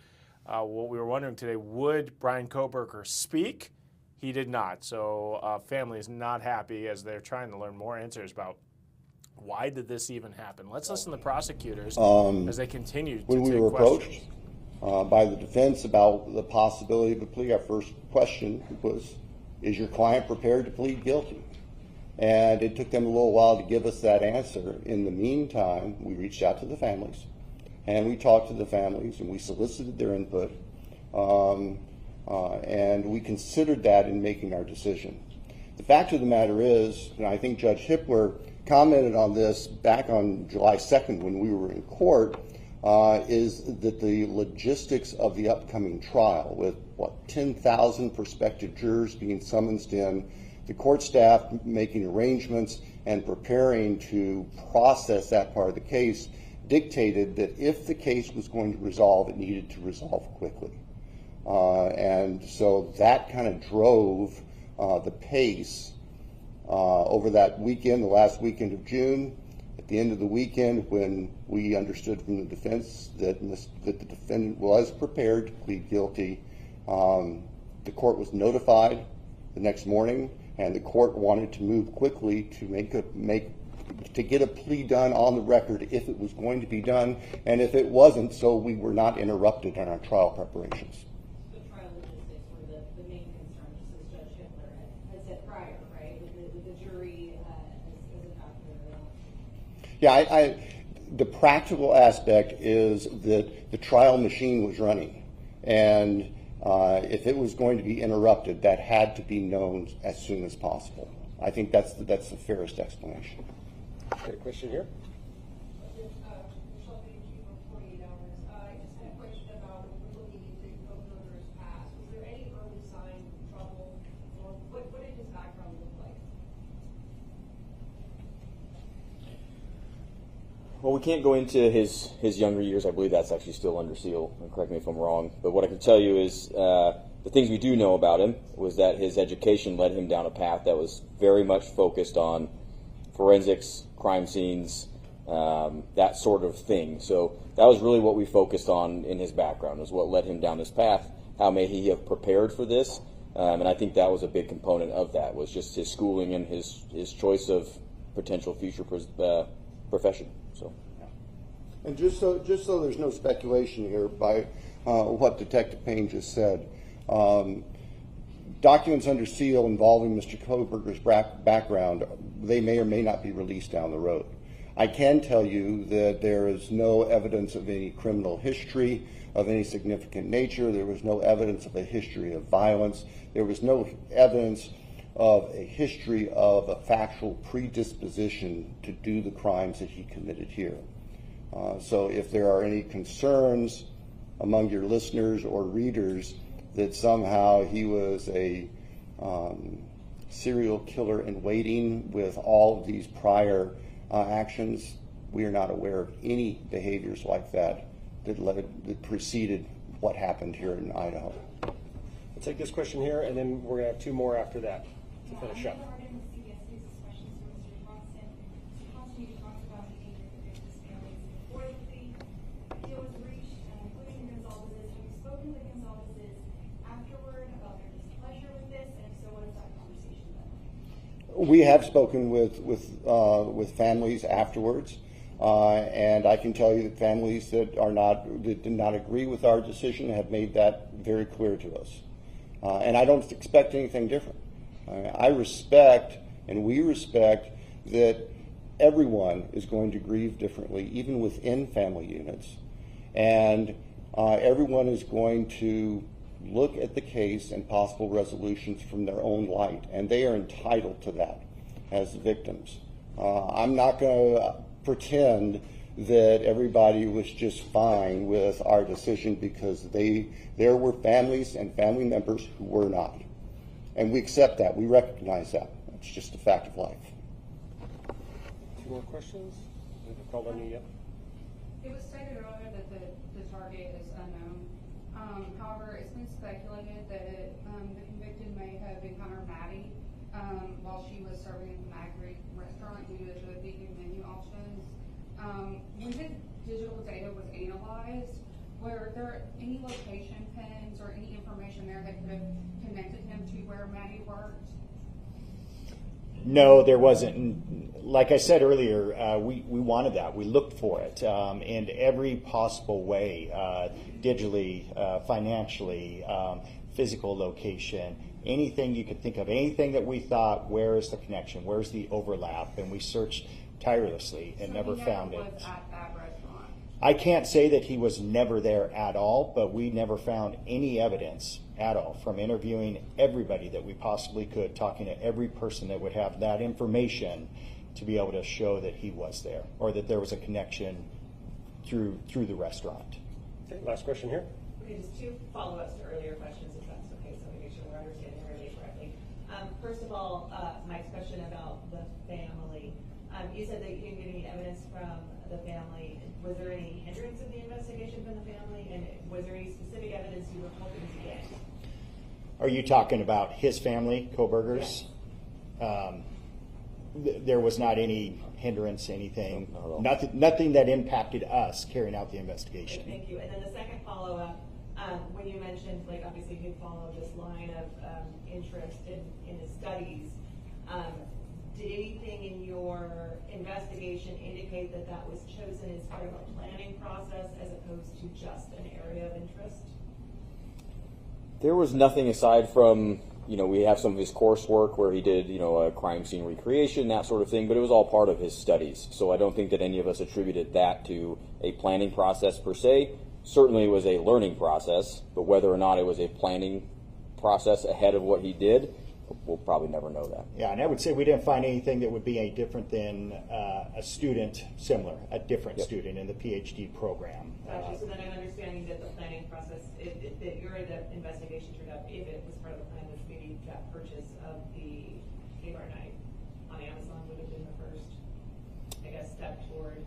What we were wondering today, would Brian Kohberger speak? He did not. So family is not happy as they're trying to learn more answers about why did this even happen. Let's listen to the prosecutors as they continue to when we take were questions. approached by the defense about the possibility of a plea, our first question was, is your client prepared to plead guilty? And it took them a little while to give us that answer. In the meantime, we reached out to the families, and we talked to the families, and we solicited their input, and we considered that in making our decision. The fact of the matter is, and I think Judge Hippler commented on this back on July 2nd when we were in court, is that the logistics of the upcoming trial, with 10,000 prospective jurors being summoned in, the court staff making arrangements and preparing to process that part of the case, dictated that if the case was going to resolve, it needed to resolve quickly. And so that kind of drove the pace over that weekend, the last weekend of June. At the end of the weekend, when we understood from the defense that the defendant was prepared to plead guilty, the court was notified the next morning, and the court wanted to move quickly to get a plea done on the record if it was going to be done, and if it wasn't, so we were not interrupted in our trial preparations. The trial logistics were the main concern, just as Judge Hippler had said prior, right? With the jury as a factor. Yeah, the practical aspect is that the trial machine was running, and if it was going to be interrupted, that had to be known as soon as possible. I think that's the fairest explanation. Okay, question here. Well, we can't go into his younger years. I believe that's actually still under seal, and correct me if I'm wrong. But what I can tell you is the things we do know about him was that his education led him down a path that was very much focused on forensics, crime scenes, that sort of thing. So that was really what we focused on in his background, is what led him down this path. How may he have prepared for this? And I think that was a big component of that, was just his schooling and his choice of potential future profession. So, and just so there's no speculation here by what Detective Payne just said, documents under seal involving Mr. Kohberger's background, they may or may not be released down the road. I can tell you that there is no evidence of any criminal history of any significant nature. There was no evidence of a history of violence. There was no evidence of a history of a factual predisposition to do the crimes that he committed here. So if there are any concerns among your listeners or readers that somehow he was a serial killer in waiting with all of these prior actions, we are not aware of any behaviors like that that preceded what happened here in Idaho. We'll take this question here, and then we're going to have 2 more after that to finish up. We have spoken with families afterwards, and I can tell you that families that did not agree with our decision have made that very clear to us. And I don't expect anything different. I respect, and we respect, that everyone is going to grieve differently, even within family units. And everyone is going to look at the case and possible resolutions from their own light, and they are entitled to that as victims. I'm not going to pretend that everybody was just fine with our decision, because there were families and family members who were not. And we accept that. We recognize that. It's just a fact of life. 2 more questions? I've called on you yet. It was stated earlier that the target is unknown. However, it's been speculated that the convicted may have encountered Maddie while she was serving at the Mag restaurant due to the vegan menu options. When the digital data was analyzed, were there any location pins or any information there that could have connected him to where Maddie worked? No, there wasn't. Like I said earlier, we wanted that. We looked for it in every possible way, digitally, financially, physical location, anything you could think of, anything that we thought, where is the connection, where's the overlap, and we searched tirelessly and never found it. Was at that restaurant. I can't say that he was never there at all, but we never found any evidence at all from interviewing everybody that we possibly could, talking to every person that would have that information to be able to show that he was there or that there was a connection through the restaurant. Okay, last question here. Okay, just 2 follow-ups to earlier questions, if that's okay, so we make sure we're understanding everything correctly. First of all, Mike's question about the family. You said that you didn't get any evidence from the family. Was there any hindrance of the investigation from the family, and was there any specific evidence you were hoping to get? Are you talking about his family, Kohberger's? Yeah. There was not any hindrance, anything, nothing that impacted us carrying out the investigation. Okay, thank you. And then the second follow-up, when you mentioned, like, obviously you follow this line of interest in the studies, did anything in your investigation indicate that that was chosen as part of a planning process as opposed to just an area of interest? There was nothing aside from, we have some of his coursework where he did, a crime scene recreation, that sort of thing, but it was all part of his studies. So I don't think that any of us attributed that to a planning process per se. Certainly it was a learning process, but whether or not it was a planning process ahead of what he did, we'll probably never know that. Yeah, and I would say we didn't find anything that would be any different than a student similar, a different student in the PhD program. Gotcha. So then I'm understanding that the planning process, that your investigation turned out, if it was part of the plan, was maybe that purchase of the K-Bar night on Amazon would have been the first, I guess, step toward.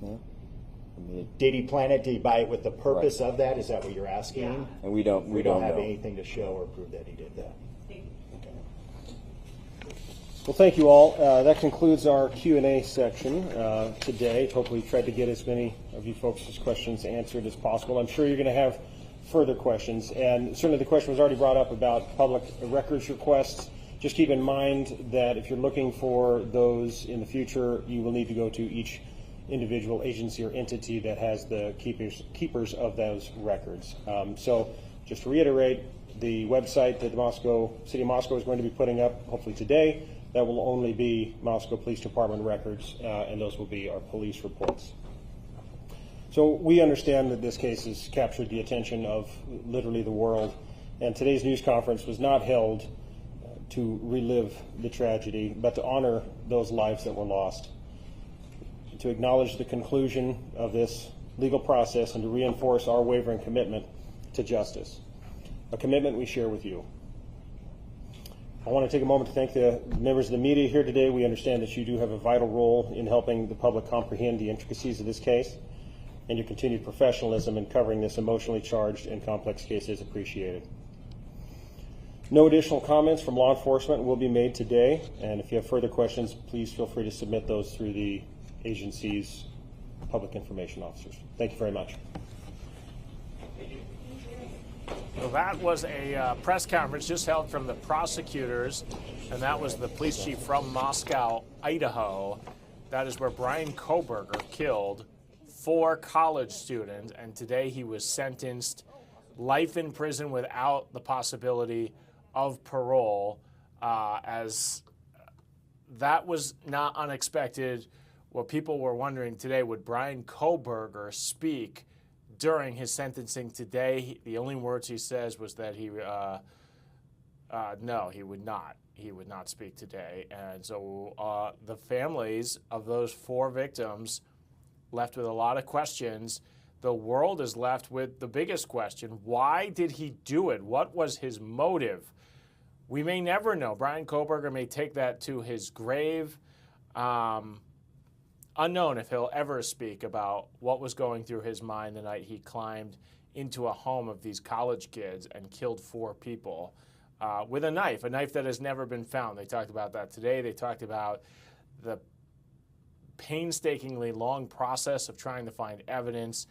Yeah. Did he plan it? Did he buy it with the purpose of that? Is that what you're asking? Yeah. And we don't have know. anything to show or prove that he did that. Well, thank you all. That concludes our Q&A section today. Hopefully we tried to get as many of you folks' questions answered as possible. I'm sure you're going to have further questions, and certainly the question was already brought up about public records requests. Just keep in mind that if you're looking for those in the future, you will need to go to each individual agency or entity that has the keepers of those records. So just to reiterate, the website that the City of Moscow is going to be putting up hopefully today, that will only be Moscow Police Department records, and those will be our police reports. So we understand that this case has captured the attention of literally the world, and today's news conference was not held to relive the tragedy, but to honor those lives that were lost, to acknowledge the conclusion of this legal process, and to reinforce our wavering commitment to justice, a commitment we share with you. I want to take a moment to thank the members of the media here today. We understand that you do have a vital role in helping the public comprehend the intricacies of this case, and your continued professionalism in covering this emotionally charged and complex case is appreciated. No additional comments from law enforcement will be made today, and if you have further questions, please feel free to submit those through the agency's public information officers. Thank you very much. Thank you. So that was a press conference just held from the prosecutors, and that was the police chief from Moscow, Idaho. That is where Brian Kohberger killed 4 college students, and today he was sentenced life in prison without the possibility of parole, as that was not unexpected. What people were wondering today, would Brian Kohberger speak during his sentencing today? The only words he says was that no, he would not. He would not speak today. And so the families of those 4 victims left with a lot of questions. The world is left with the biggest question. Why did he do it? What was his motive? We may never know. Brian Kohberger may take that to his grave. Unknown if he'll ever speak about what was going through his mind the night he climbed into a home of these college kids and killed 4 people with a knife that has never been found. They talked about that today. They talked about the painstakingly long process of trying to find evidence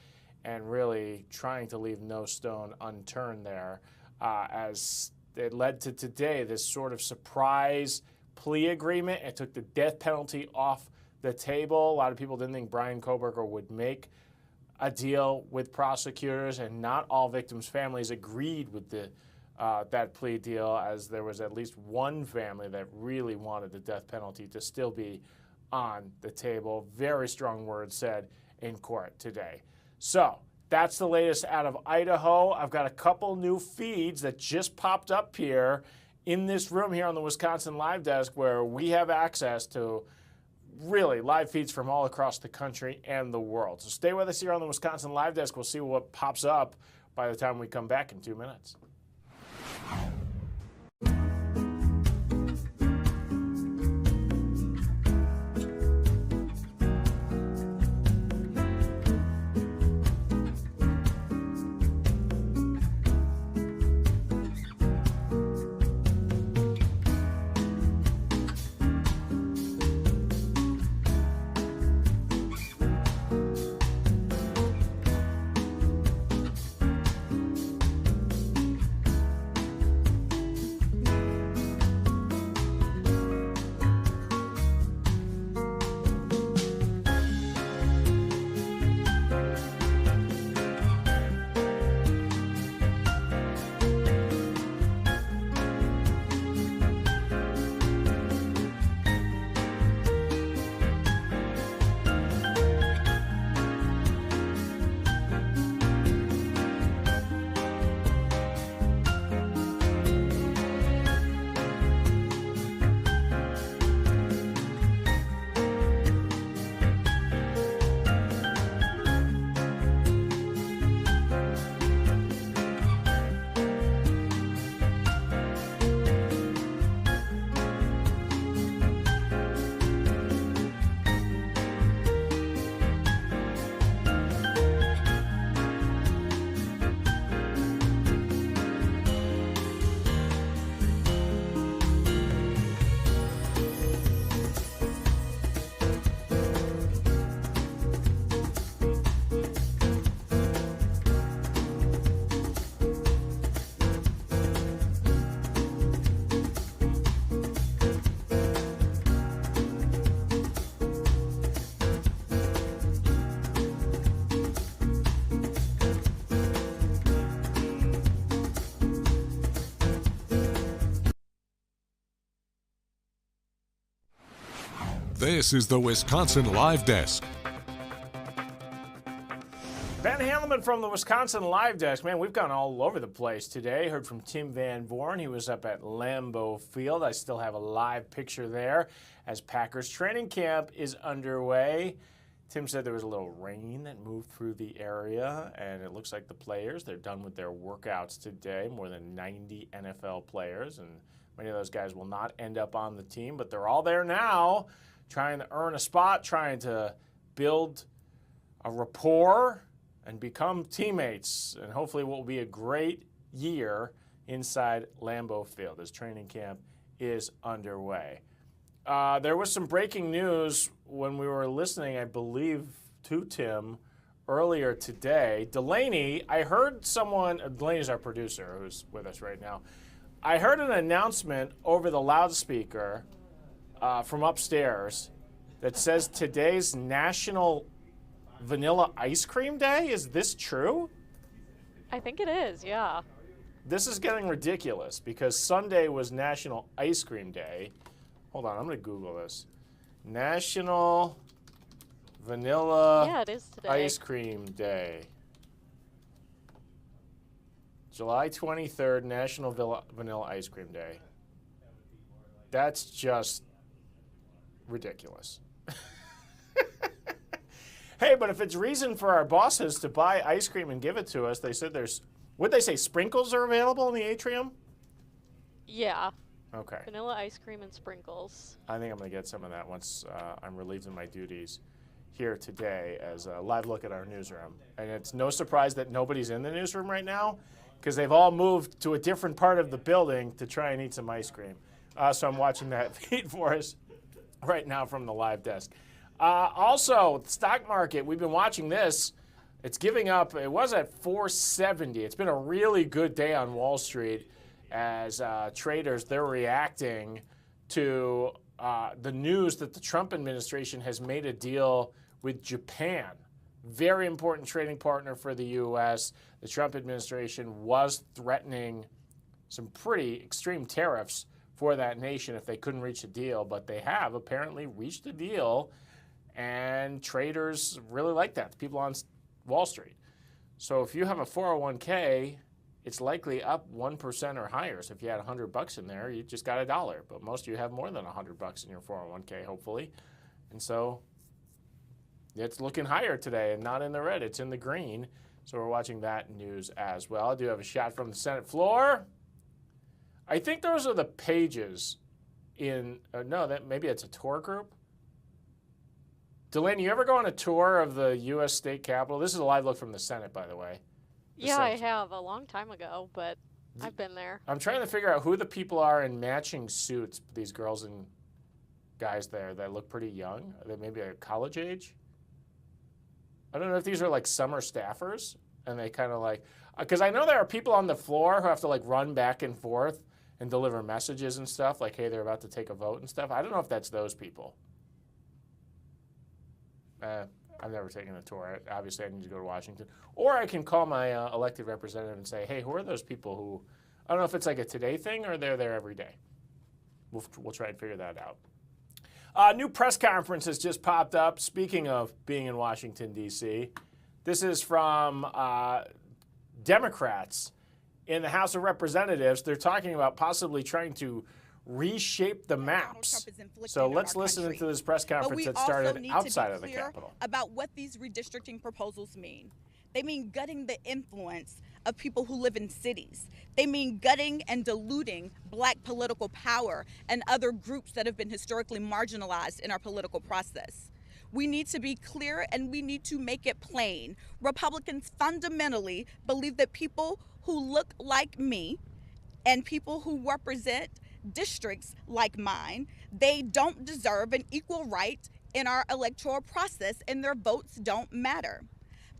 and really trying to leave no stone unturned there, as it led to today this sort of surprise plea agreement. It took the death penalty off the table. A lot of people didn't think Brian Kohberger would make a deal with prosecutors, and not all victims' families agreed with that plea deal, as there was at least one family that really wanted the death penalty to still be on the table. Very strong words said in court today. So that's the latest out of Idaho. I've got a couple new feeds that just popped up here in this room here on the Wisconsin Live Desk, where we have access to really live feeds from all across the country and the world. So stay with us here on the Wisconsin Live Desk. We'll see what pops up by the time we come back in 2 minutes. This is the Wisconsin Live Desk. Ben Handelman from the Wisconsin Live Desk. Man, we've gone all over the place today. Heard from Tim Van Born. He was up at Lambeau Field. I still have a live picture there as Packers training camp is underway. Tim said there was a little rain that moved through the area, and it looks like the players, they're done with their workouts today. More than 90 NFL players, and many of those guys will not end up on the team, but they're all there now, trying to earn a spot, trying to build a rapport and become teammates, and hopefully what will be a great year inside Lambeau Field as training camp is underway. There was some breaking news when we were listening, I believe, to Tim earlier today. Delaney, I heard someone, Delaney's our producer who's with us right now. I heard an announcement over the loudspeaker from upstairs that says today's National Vanilla Ice Cream Day. Is this true? I think it is, yeah. This is getting ridiculous because Sunday was National Ice Cream Day. Hold on, I'm going to Google this. National Vanilla it is today. Ice Cream Day. July 23rd, National Vanilla Ice Cream Day. That's just ridiculous. Hey, but if it's reason for our bosses to buy ice cream and give it to us, they said would they say sprinkles are available in the atrium? Yeah. Okay. Vanilla ice cream and sprinkles. I think I'm going to get some of that once I'm relieved of my duties here today as a live look at our newsroom. And it's no surprise that nobody's in the newsroom right now because they've all moved to a different part of the building to try and eat some ice cream. So I'm watching that feed for us right now from the live desk. Also, the stock market, we've been watching this. It's giving up. It was at 470. It's been a really good day on Wall Street as traders, they're reacting to the news that the Trump administration has made a deal with Japan. Very important trading partner for the U.S. The Trump administration was threatening some pretty extreme tariffs for that nation if they couldn't reach a deal, but they have apparently reached a deal. And traders really like that, the people on Wall Street. So if you have a 401k, it's likely up 1% or higher. So if you had $100 in there, you just got $1. But most of you have more than $100 in your 401k, hopefully. And so it's looking higher today and not in the red. It's in the green. So we're watching that news as well. I do have a shot from the Senate floor. I think those are the pages in, maybe it's a tour group. Delaney, you ever go on a tour of the U.S. state capitol? This is a live look from the Senate, by the way. Yeah, I have a long time ago, but I've been there. I'm trying to figure out who the people are in matching suits, these girls and guys there that look pretty young. Are they maybe a college age? I don't know if these are like summer staffers, and they kind of like, because I know there are people on the floor who have to like run back and forth and deliver messages and stuff, like, hey, they're about to take a vote and stuff. I don't know if that's those people. I've never taken a tour. Obviously, I need to go to Washington. Or I can call my elected representative and say, hey, who are those people who, I don't know if it's like a today thing or they're there every day. We'll try and figure that out. New press conference has just popped up. Speaking of being in Washington, D.C., this is from Democrats in the House of Representatives. They're talking about possibly trying to reshape the maps. So let's listen to this press conference that started outside of the Capitol. About what these redistricting proposals mean. They mean gutting the influence of people who live in cities. They mean gutting and diluting black political power and other groups that have been historically marginalized in our political process. We need to be clear and we need to make it plain. Republicans fundamentally believe that people who look like me and people who represent districts like mine, they don't deserve an equal right in our electoral process and their votes don't matter.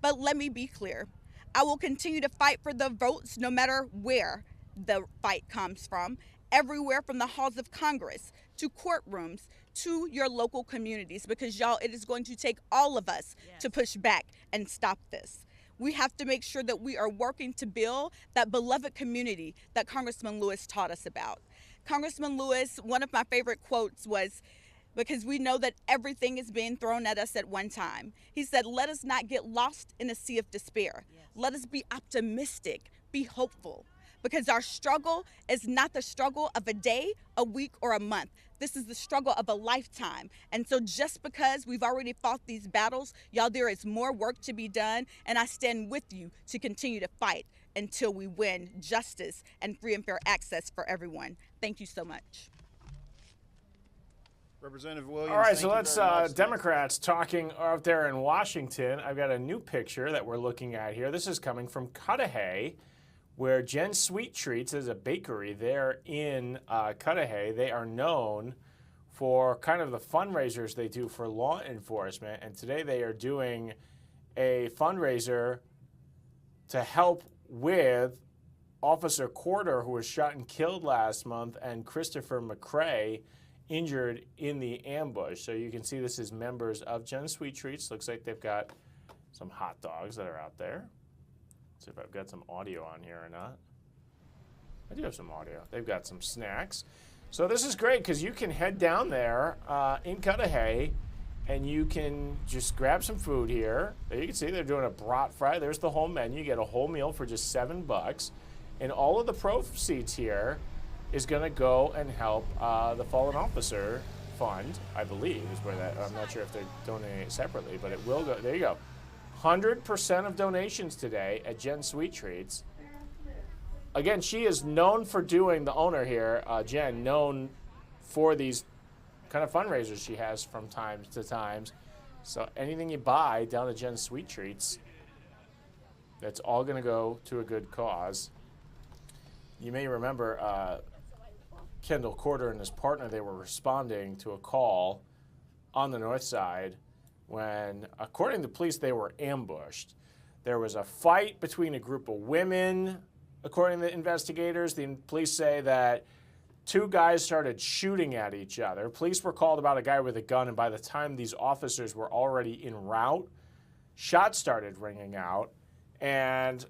But let me be clear. I will continue to fight for the votes no matter where the fight comes from, everywhere from the halls of Congress to courtrooms to your local communities, because y'all, it is going to take all of us to push back and stop this. We have to make sure that we are working to build that beloved community that Congressman Lewis taught us about. Congressman Lewis, one of my favorite quotes was, because we know that everything is being thrown at us at one time. He said, let us not get lost in a sea of despair. Yes. Let us be optimistic, be hopeful, because our struggle is not the struggle of a day, a week, or a month. This is the struggle of a lifetime. And so just because we've already fought these battles, y'all, there is more work to be done, and I stand with you to continue to fight until we win justice and free and fair access for everyone. Thank you so much. Representative Williams. All right, so let's Democrats talking out there in Washington. I've got a new picture that we're looking at here. This is coming from Cudahy, where Jen Sweet Treats is a bakery there in Cudahy. They are known for kind of the fundraisers they do for law enforcement, and today they are doing a fundraiser to help with Officer Corder, who was shot and killed last month, and Christopher McCrae, injured in the ambush. So you can see this is members of Jen Sweet Treats. Looks like they've got some hot dogs that are out there. Let's see if I've got some audio on here or not. I do have some audio. They've got some snacks. So this is great because you can head down there in Cudahy and you can just grab some food here. There you can see they're doing a brat fry. There's the whole menu. You get a whole meal for just $7. And all of the proceeds here is going to go and help the Fallen Officer Fund, I believe, is where that, I'm not sure if they're donating it separately, but it will go. There you go. 100% of donations today at Jen Sweet Treats. Again, she is known for doing, the owner here, Jen, known for these kind of fundraisers she has from time to time. So anything you buy down at Jen Sweet Treats, that's all going to go to a good cause. You may remember Kendall Corder and his partner, they were responding to a call on the north side when, according to police, they were ambushed. There was a fight between a group of women. According to investigators, the police say that two guys started shooting at each other. Police were called about a guy with a gun, and by the time these officers were already en route, shots started ringing out. And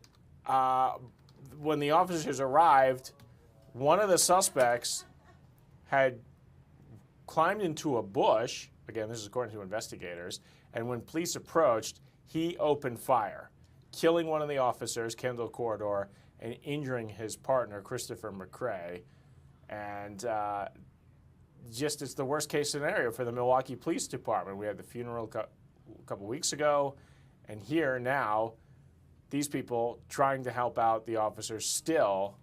when the officers arrived, one of the suspects had climbed into a bush. Again, this is according to investigators. And when police approached, he opened fire, killing one of the officers, Kendall Corder, and injuring his partner, Christopher McCrae. And just it's the worst case scenario for the Milwaukee Police Department. We had the funeral a couple weeks ago, and here now, these people trying to help out the officers still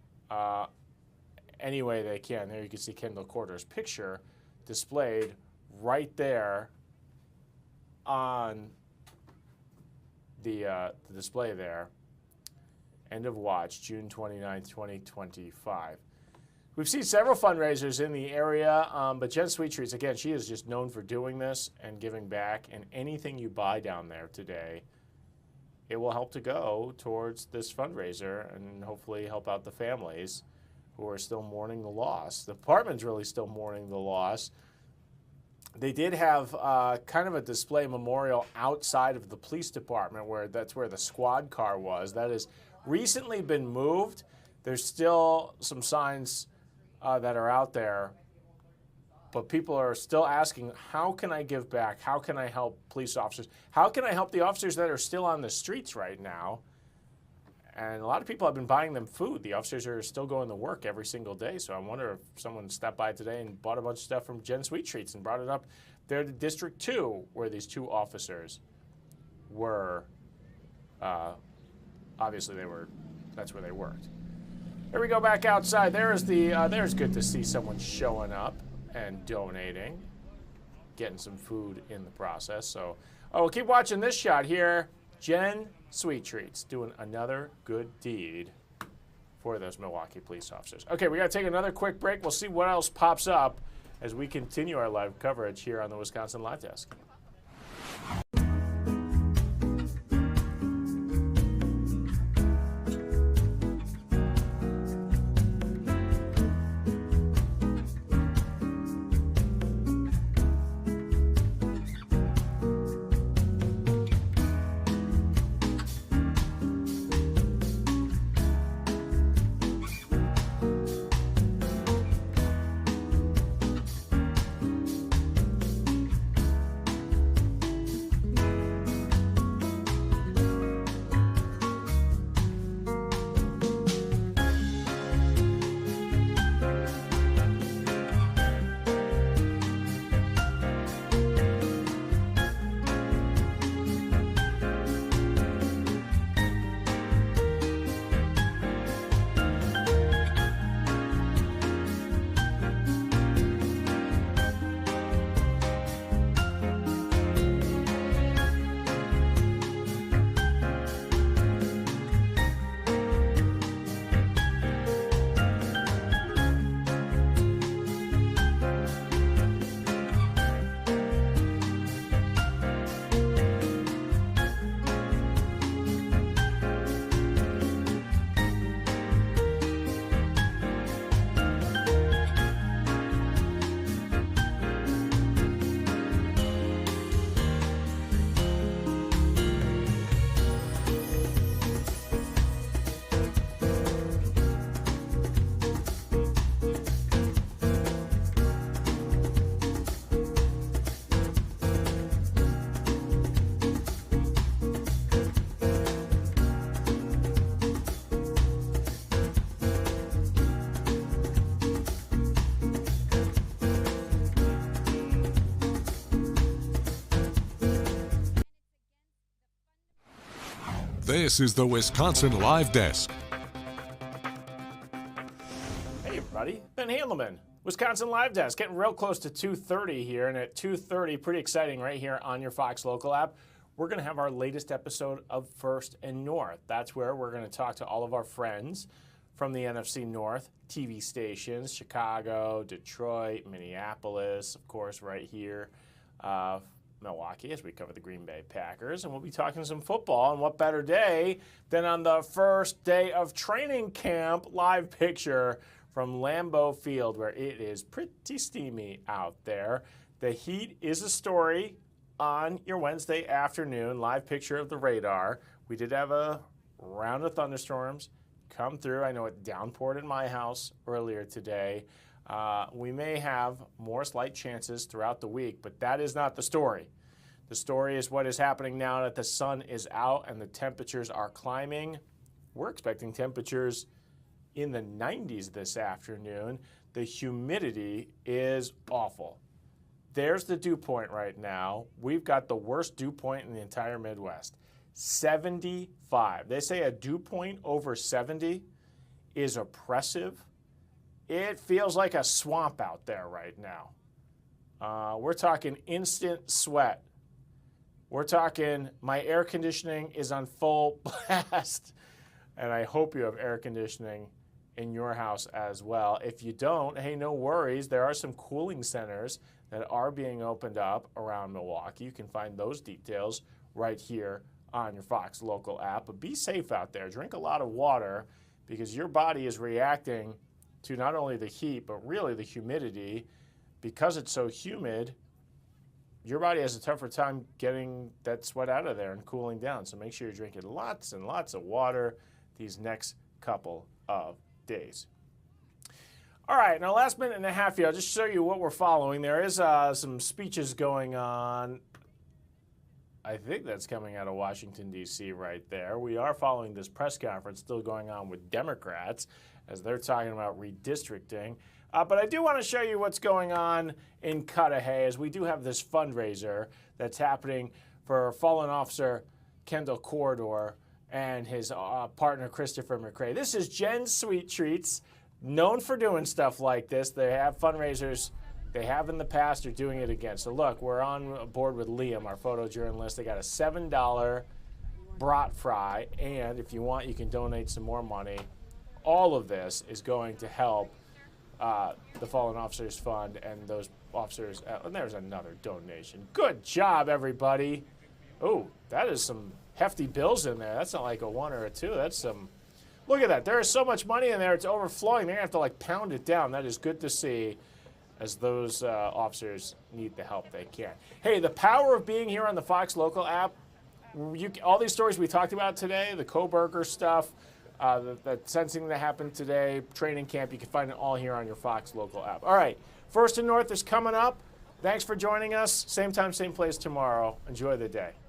any way they can. There you can see Kendall Corder's picture displayed right there on the display there. End of watch, June 29th, 2025. We've seen several fundraisers in the area, but Jen Sweet Treats, again, she is just known for doing this and giving back, and anything you buy down there today, it will help to go towards this fundraiser and hopefully help out the families who are still mourning the loss. The department's really still mourning the loss. They did have kind of a display memorial outside of the police department that's where the squad car was. That has recently been moved. There's still some signs that are out there, but people are still asking, how can I give back? How can I help police officers? How can I help the officers that are still on the streets right now? And a lot of people have been buying them food. The officers are still going to work every single day, so I wonder if someone stepped by today and bought a bunch of stuff from Jen Sweet Treats and brought it up there to District 2, where these two officers were, obviously that's where they worked. Here we go back outside. There's good to see someone showing up and donating, getting some food in the process. So, we'll keep watching this shot here. Jen Sweet Treats doing another good deed for those Milwaukee police officers. Okay, we got to take another quick break. We'll see what else pops up as we continue our live coverage here on the Wisconsin Live Desk. This is the Wisconsin Live Desk. Hey everybody, Ben Handelman, Wisconsin Live Desk, getting real close to 2:30 here, and at 2:30, pretty exciting right here on your Fox Local app, we're going to have our latest episode of First and North. That's where we're going to talk to all of our friends from the NFC North TV stations, Chicago, Detroit, Minneapolis, of course, right here, Milwaukee, as we cover the Green Bay Packers. And we'll be talking some football, and what better day than on the first day of training camp, live picture from Lambeau Field, where it is pretty steamy out there. The heat is a story on your Wednesday afternoon, live picture of the radar. We did have a round of thunderstorms come through. I know it downpoured in my house earlier today. We may have more slight chances throughout the week, but that is not the story. The story is what is happening now that the sun is out and the temperatures are climbing. We're expecting temperatures in the 90s this afternoon. The humidity is awful. There's the dew point right now. We've got the worst dew point in the entire Midwest. 75. They say a dew point over 70 is oppressive. It feels like a swamp out there right now. We're talking instant sweat. We're talking my air conditioning is on full blast. And I hope you have air conditioning in your house as well. If you don't, hey, no worries. There are some cooling centers that are being opened up around Milwaukee. You can find those details right here on your Fox Local app. But be safe out there. Drink a lot of water because your body is reacting to not only the heat, but really the humidity. Because it's so humid, your body has a tougher time getting that sweat out of there and cooling down. So make sure you're drinking lots and lots of water these next couple of days. All right, now last minute and a half here, I'll just show you what we're following. There is some speeches going on. I think that's coming out of Washington, D.C. right there. We are following this press conference still going on with Democrats as they're talking about redistricting. But I do want to show you what's going on in Cudahy as we do have this fundraiser that's happening for fallen officer Kendall Corridor and his partner Christopher McRae. This is Jen's Sweet Treats, known for doing stuff like this. They have fundraisers they have in the past, are doing it again. So look, we're on board with Liam, our photojournalist. They got a $7 brat fry, and if you want, you can donate some more money. All of this is going to help the Fallen Officers Fund and those officers. And there's another donation. Good job, everybody. Oh, that is some hefty bills in there. That's not like a one or a two. That's some. Look at that. There is so much money in there. It's overflowing. They're going to have to like pound it down. That is good to see as those officers need the help they can. Hey, the power of being here on the Fox Local app. All these stories we talked about today, the Kohberger stuff, the sensing that happened today, training camp, you can find it all here on your Fox Local app. All right, First and North is coming up. Thanks for joining us. Same time, same place tomorrow. Enjoy the day.